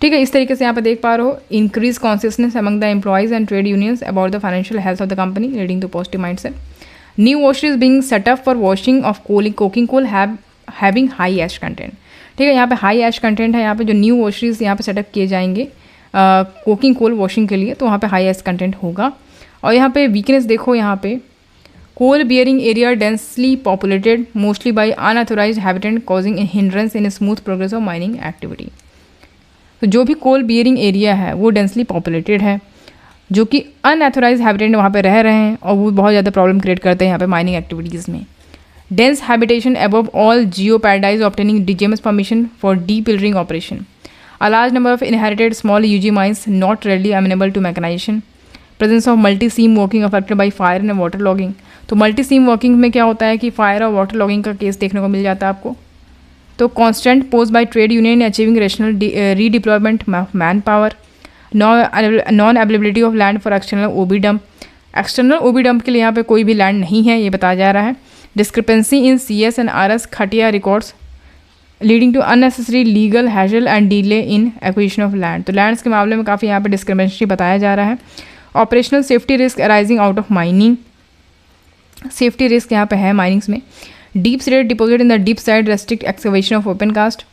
ठीक है, इस तरीके से यहाँ पे देख पा रहे हो। Increase consciousness among the employees and trade unions about the financial health of the company leading to positive mindset. New washer is being set up for washing of coking coal having high ash content. ठीक है, यहाँ पे हाई एश कंटेंट है। यहाँ पे जो न्यू वॉशरीज यहाँ पे सेटअप किए जाएंगे कोकिंग कोल वॉशिंग के लिए, तो वहाँ पे हाई एश कंटेंट होगा। और यहाँ पे वीकनेस देखो, यहाँ पे coal bearing area densely populated mostly by unauthorized habitant causing a hindrance in smooth progress of mining activity. तो जो भी कोल बियरिंग एरिया है वो डेंसली पॉपुलेटेड है, जो कि अनऑथोराइज्ड हैबिटेंट वहाँ पे रह रहे हैं और वो बहुत ज़्यादा प्रॉब्लम क्रिएट करते हैं यहाँ पे माइनिंग एक्टिविटीज़ में। Dense habitation above all geoparadise obtaining DGMS permission for de-pillaring operation. A large number of inherited small UG mines not readily amenable to mechanization. Presence of multi-seam working affected by fire and water logging. तो multi-seam working में क्या होता है कि फायर और वाटर लॉगिंग का केस देखने को मिल जाता है आपको। तो constant post by trade union achieving rational redeployment of manpower. Non-availability of land for external OB dump. External OB dump के लिए यहाँ पे कोई भी लैंड नहीं है, ये बताया जा रहा है। Discrepancy in CS and RS खटिया records leading to unnecessary legal hassle and delay in acquisition of land। तो लैंड्स के मामले में काफ़ी यहाँ पे डिस्क्रिपेंसी बताया जा रहा है। Operational safety risk arising out of mining, safety risk यहाँ पे है माइनिंग्स में। Deep seated deposit in the deep side restrict excavation of open cast.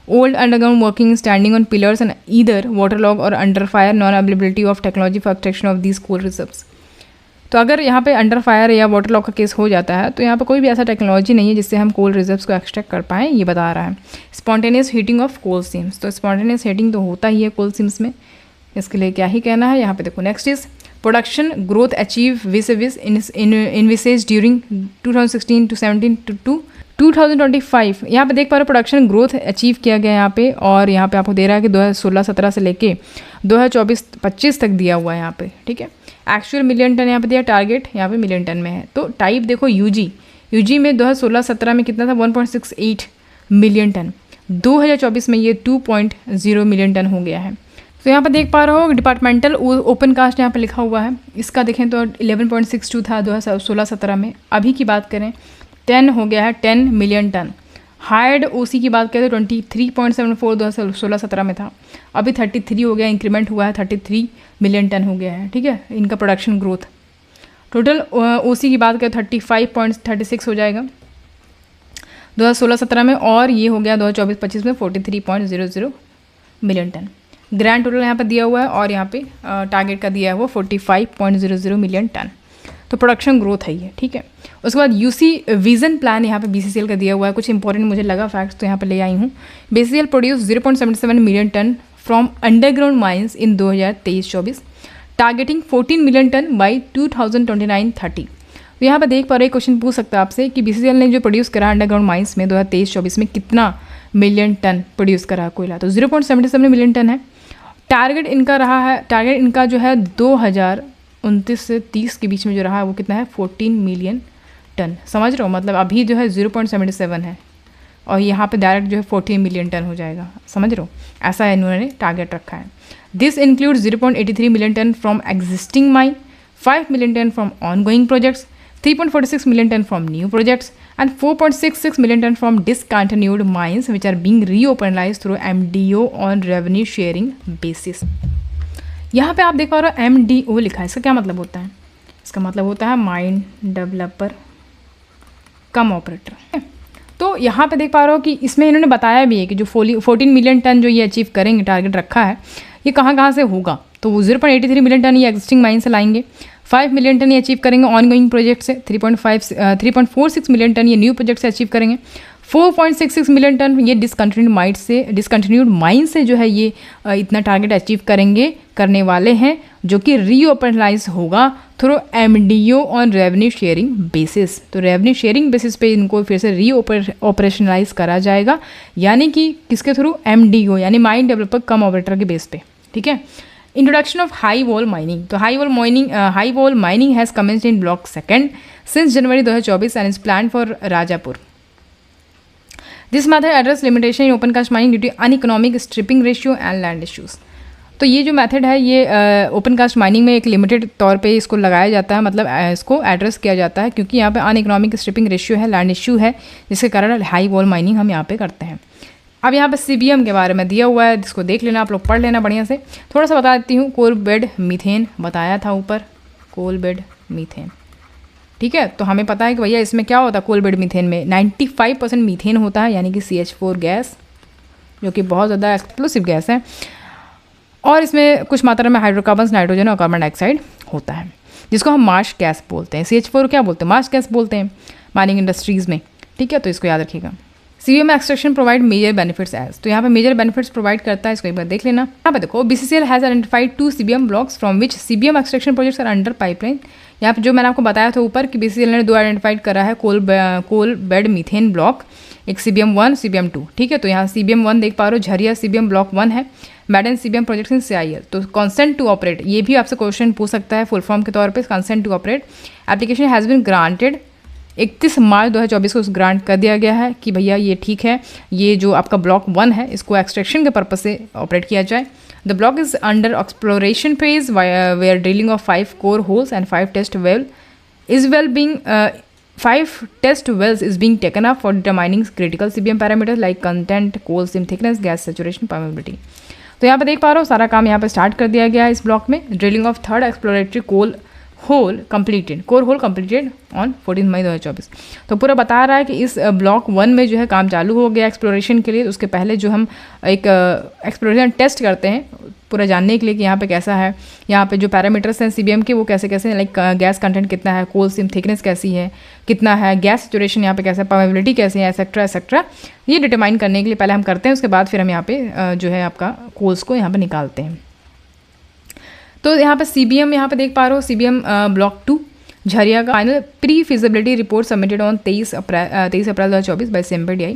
Old underground working standing on pillars and either water log or under fire. Non availability of technology for extraction of these coal reserves. तो अगर यहाँ पे अंडर फायर या वाटर लॉक का केस हो जाता है तो यहाँ पे कोई भी ऐसा टेक्नोलॉजी नहीं है जिससे हम कोल रिजर्व्स को एक्सट्रैक्ट कर पाएँ, ये बता रहा है। Spontaneous heating of coal seams, तो स्पॉन्टेनियस हीटिंग तो होता ही है कोल सीम्स में, इसके लिए क्या ही कहना है। यहाँ पे देखो next is production growth achieve विस इनविसेज ड्यूरिंग 2016 to 17 to 2025। यहाँ पे देख पा रहे हो प्रोडक्शन ग्रोथ अचीव किया गया यहाँ पे, और यहाँ पे आपको दे रहा है कि 2016-17 से लेके 2024-25 तक दिया हुआ है यहाँ पे। ठीक है, एक्चुअल मिलियन टन यहाँ पे दिया, टारगेट यहाँ पे मिलियन टन में है। तो टाइप देखो यूजी में 2016-17 में कितना था 1.68 मिलियन टन, 2024 में ये 2.0 मिलियन टन हो गया है। तो यहाँ पे देख पा रहे हो डिपार्टमेंटल ओपन कास्ट यहाँ पे लिखा हुआ है, इसका देखें तो 11.62 था 2016-17 में, अभी की बात करें 10 हो गया है 10 मिलियन टन। हायर्ड ओसी की बात करें तो 23.74 2016-17 में था, अभी 33 हो गया, इंक्रीमेंट हुआ है 33 मिलियन टन हो गया है। ठीक है, इनका प्रोडक्शन ग्रोथ। टोटल ओसी की बात करें 35.36 हो जाएगा 2016-17 में, और ये हो गया 2024-25 में 43.00 मिलियन टन। ग्रैंड टोटल यहाँ पर दिया हुआ है और यहाँ पे टारगेट का दिया है वो 45.00 मिलियन टन। तो प्रोडक्शन ग्रोथ है ये। ठीक है, उसके बाद यूसी विजन प्लान यहाँ पे बीसीसीएल का दिया हुआ है। कुछ इंपॉर्टेंट मुझे लगा फैक्ट्स तो यहाँ पे ले आई हूँ। BCCL produce 0.77 million ton from underground mines in 2023-24, targeting 14 million ton by 2029-30। तो यहाँ पर देख पा रहे क्वेश्चन पूछ सकता है आपसे कि बीसीसीएल ने जो प्रोड्यूस करा अंडरग्राउंड माइंस में 2023-24 में कितना मिलियन टन प्रोड्यूस करा कोयला, तो 0.77 मिलियन टन है। टारगेट इनका रहा है, टारगेट इनका जो है 2029 से 30 के बीच में जो रहा है वो कितना है 14 मिलियन टन। समझ रहे हो, मतलब अभी जो है 0.77 है और यहाँ पे डायरेक्ट जो है 14 मिलियन टन हो जाएगा। समझ रहे हो, ऐसा इन्होंने टारगेट रखा है। This include 0.83 million ton from existing mine, 5 million ton from ongoing projects, 3.46 million ton from new projects and 4.66 million ton from discontinued mines which are being reoperationalized through MDO on revenue sharing basis। यहाँ पे आप देख पा रहे हो MDO लिखा है, इसका क्या मतलब होता है? इसका मतलब होता है माइन डेवलपर कम ऑपरेटर। तो यहाँ पे देख पा रहे हो कि इसमें इन्होंने बताया भी है कि जो 14 मिलियन टन जो ये अचीव करेंगे, टारगेट रखा है, ये कहाँ से होगा। तो वो 0.83 मिलियन टन ये एग्जिस्टिंग माइन से लाएंगे, 5 मिलियन टन ये अचीव करेंगे ऑन गोइंग प्रोजेक्ट से, 3.46 मिलियन टन ये न्यू प्रोजेक्ट से अचीव करेंगे, 4.66 मिलियन टन ये डिसकंटिन्यूड माइन से जो है ये इतना टारगेट अचीव करने वाले हैं, जो कि रीओपरेशनलाइज होगा through MDO on revenue sharing basis. तो रेवेन्यू शेयरिंग बेसिस पे इनको फिर से रीओपरेशनलाइज करा जाएगा, यानी कि किसके थ्रू? MDO यानी माइन डेवलपर कम ऑपरेटर के बेस पे। ठीक है। Introduction of high wall mining. तो high wall mining has commenced in block 2 since January 2024 and is plan for Rajapur. This method address limitation in open cast mining due to uneconomic stripping ratio and land issues. तो ये जो मेथड है ये ओपन कास्ट माइनिंग में एक लिमिटेड तौर पे इसको लगाया जाता है, मतलब इसको एड्रेस किया जाता है क्योंकि यहाँ पे अनइकोनॉमिक स्ट्रिपिंग रेशियो है, लैंड इश्यू है, जिसके कारण हाई वॉल माइनिंग हम यहाँ पे करते हैं। अब यहाँ पे CBM के बारे में दिया हुआ है, जिसको देख लेना, आप लोग पढ़ लेना बढ़िया से। थोड़ा सा बता देती हूँ, कोल बेड मीथेन बताया था ऊपर, कोल बेड मीथेन, ठीक है। तो हमें पता है कि भैया इसमें क्या होता है, कोल बेड मीथेन में 95% मीथेन होता है, यानी कि CH4 गैस, जो कि बहुत ज़्यादा एक्सप्लोसिव गैस है, और इसमें कुछ मात्रा में हाइड्रोकार्बन्स, नाइट्रोजन और कार्बन डाइऑक्साइड होता है, जिसको हम मार्श गैस बोलते हैं। CH4 क्या बोलते हैं, मार्श गैस बोलते हैं माइनिंग इंडस्ट्रीज़ में, ठीक है। तो इसको याद रखिएगा। CBM extraction provide major benefits as, तो यहाँ पे मेजर बेनिफिट्स प्रोवाइड करता है, इसको एक बार देख लेना। यहाँ पे देखो, BCCL has identified 2 CBM blocks from which CBM extraction projects are under pipeline. यहाँ पे जो मैंने आपको बताया था ऊपर कि BCCL ने 2 आइडेंटिफाइड करा है, कोल बेड मीथेन ब्लॉक, एक CBM 1 CBM 2, ठीक है। तो यहाँ CBM 1 देख पा रहे हो, झरिया CBM ब्लॉक 1 है, मैडन CBM प्रोजेक्ट इन CIL। तो कंसेंट टू ऑपरेट, ये भी आपसे क्वेश्चन पूछ सकता है फुल फॉर्म के तौर पे, consent to operate application has been granted 31 March 2024 को उस ग्रांट कर दिया गया है कि भैया ये ठीक है, ये जो आपका ब्लॉक 1 है इसको एक्सट्रैक्शन के पर्पज से ऑपरेट किया जाए। The block is under exploration phase where drilling of 5 core holes and 5 test well is well being 5 test wells is being taken up for determining critical CBM parameters like content, coal seam thickness, gas saturation, permeability। तो यहाँ पे देख पा रहे हो सारा काम यहाँ पे स्टार्ट कर दिया गया है इस ब्लॉक में। Drilling of 3rd exploratory core hole completed on 14 मई 2024। तो पूरा बता रहा है कि इस ब्लॉक 1 में जो है काम चालू हो गया एक्सप्लोरेशन के लिए। उसके पहले जो हम एक एक्सप्लोरेशन टेस्ट करते हैं पूरा जानने के लिए कि यहाँ पे कैसा है, यहाँ पे जो पैरामीटर्स हैं CBM के वो कैसे कैसे हैं, लाइक गैस कंटेंट कितना है, कोल सीम थिकनेस कैसी है, कितना है, गैस सैचुरेशन यहाँ पे कैसा है, परमेबिलिटी कैसी है, एक्सेट्रा, ये डिटरमाइन करने के लिए पहले हम करते हैं। उसके बाद फिर हम यहाँ पे जो है आपका कोल्स को यहाँ पे निकालते हैं। तो यहाँ पे CBM यहाँ पे देख पा रहे हो, CBM ब्लॉक 2 झरिया का final pre feasibility report submitted on 23 April 2024 by CMPDI,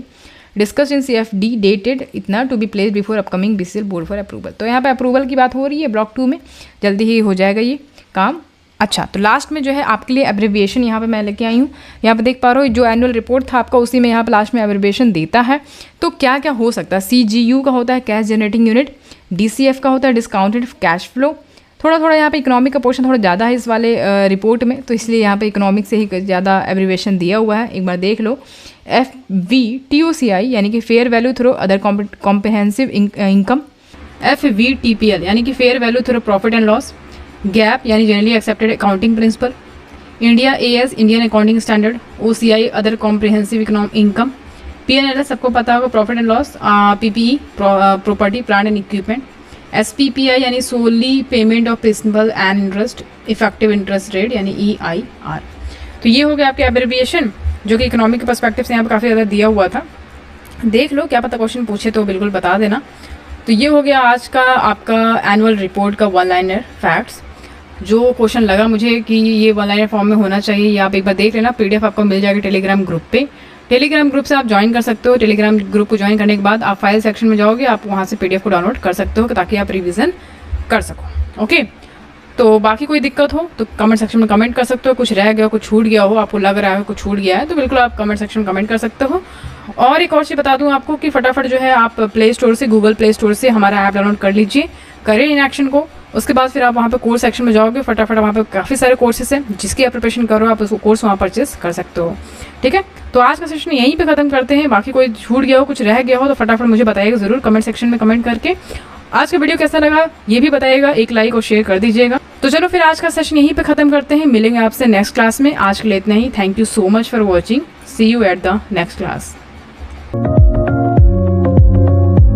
discussed in CFD dated इतना to be place before upcoming BCCL board for approval. तो यहाँ पे अप्रूवल की बात हो रही है ब्लॉक 2 में, जल्दी ही हो जाएगा ये काम। अच्छा, तो लास्ट में जो है आपके लिए एब्रिविएशन यहाँ पे मैं लेके आई हूँ। यहाँ पे देख पा रहे हो जो एनुअल रिपोर्ट था आपका, उसी में यहाँ पे लास्ट में एब्रिविएशन देता है। तो क्या क्या हो सकता है, CGU का होता है कैश जनरेटिंग यूनिट, DCF का होता है डिस्काउंटेड कैश फ्लो। थोड़ा यहाँ पे इकोनॉमिक का पोर्शन थोड़ा ज़्यादा है इस वाले रिपोर्ट में, तो इसलिए यहाँ पे इकोनॉमिक से ही ज़्यादा एब्रिविएशन दिया हुआ है, एक बार देख लो। FVTOCI यानी कि fair value through other comprehensive income, FVTPL यानी कि fair value through profit and loss, GAAP यानी generally accepted accounting principle, India AS Indian accounting standard, OCI other comprehensive income, PNL सबको पता होगा profit and loss, PPE property plant and equipment, SPPI यानी solely payment of principal and interest, effective interest rate यानी EIR। तो ये हो गया आपके एब्रिविएशन जो कि इकोनॉमिक के पर्सपेक्टिव से यहाँ पे काफ़ी ज़्यादा दिया हुआ था। देख लो, क्या पता क्वेश्चन पूछे तो बिल्कुल बता देना। तो ये हो गया आज का आपका एनुअल रिपोर्ट का 1-लाइनर फैक्ट्स। जो क्वेश्चन लगा मुझे कि ये 1-लाइनर फॉर्म में होना चाहिए, ये आप एक बार देख लेना। PDF आपको मिल जाएगी टेलीग्राम ग्रुप पे, टेलीग्राम ग्रुप से आप ज्वाइन कर सकते हो। टेलीग्राम ग्रुप को ज्वाइन करने के बाद आप फाइल सेक्शन में जाओगे, आप वहाँ से PDF को डाउनलोड कर सकते हो ताकि आप रिविज़न कर सको। ओके, तो बाकी कोई दिक्कत हो तो कमेंट सेक्शन में कमेंट कर सकते हो। कुछ रह गया हो, कुछ छूट गया हो, आपको लग रहा है कुछ छूट गया है, तो बिल्कुल आप कमेंट सेक्शन में कमेंट कर सकते हो। और एक और चीज़ बता दूं आपको कि फटाफट जो है आप प्ले स्टोर से, गूगल प्ले स्टोर से हमारा ऐप डाउनलोड कर लीजिए, करियर इन एक्शन को। उसके बाद फिर आप वहाँ पे कोर्स सेक्शन में जाओगे, फटाफट वहाँ पे काफ़ी सारे कोर्सेस हैं, जिसकी आप प्रिपरेशन करो, आप उसको कोर्स वहाँ परचेस कर सकते हो। ठीक है, तो आज का सेशन यहीं पे खत्म करते हैं। बाकी कोई छूट गया हो, कुछ रह गया हो तो फटाफट मुझे बताइएगा ज़रूर कमेंट सेक्शन में कमेंट करके। आज का वीडियो कैसा लगा ये भी बताइएगा, एक लाइक और शेयर कर दीजिएगा। तो चलो फिर आज का सेशन यहीं पे खत्म करते हैं, मिलेंगे आपसे नेक्स्ट क्लास में। आज के लिए इतना ही। Thank you so much for watching, see you at the next class.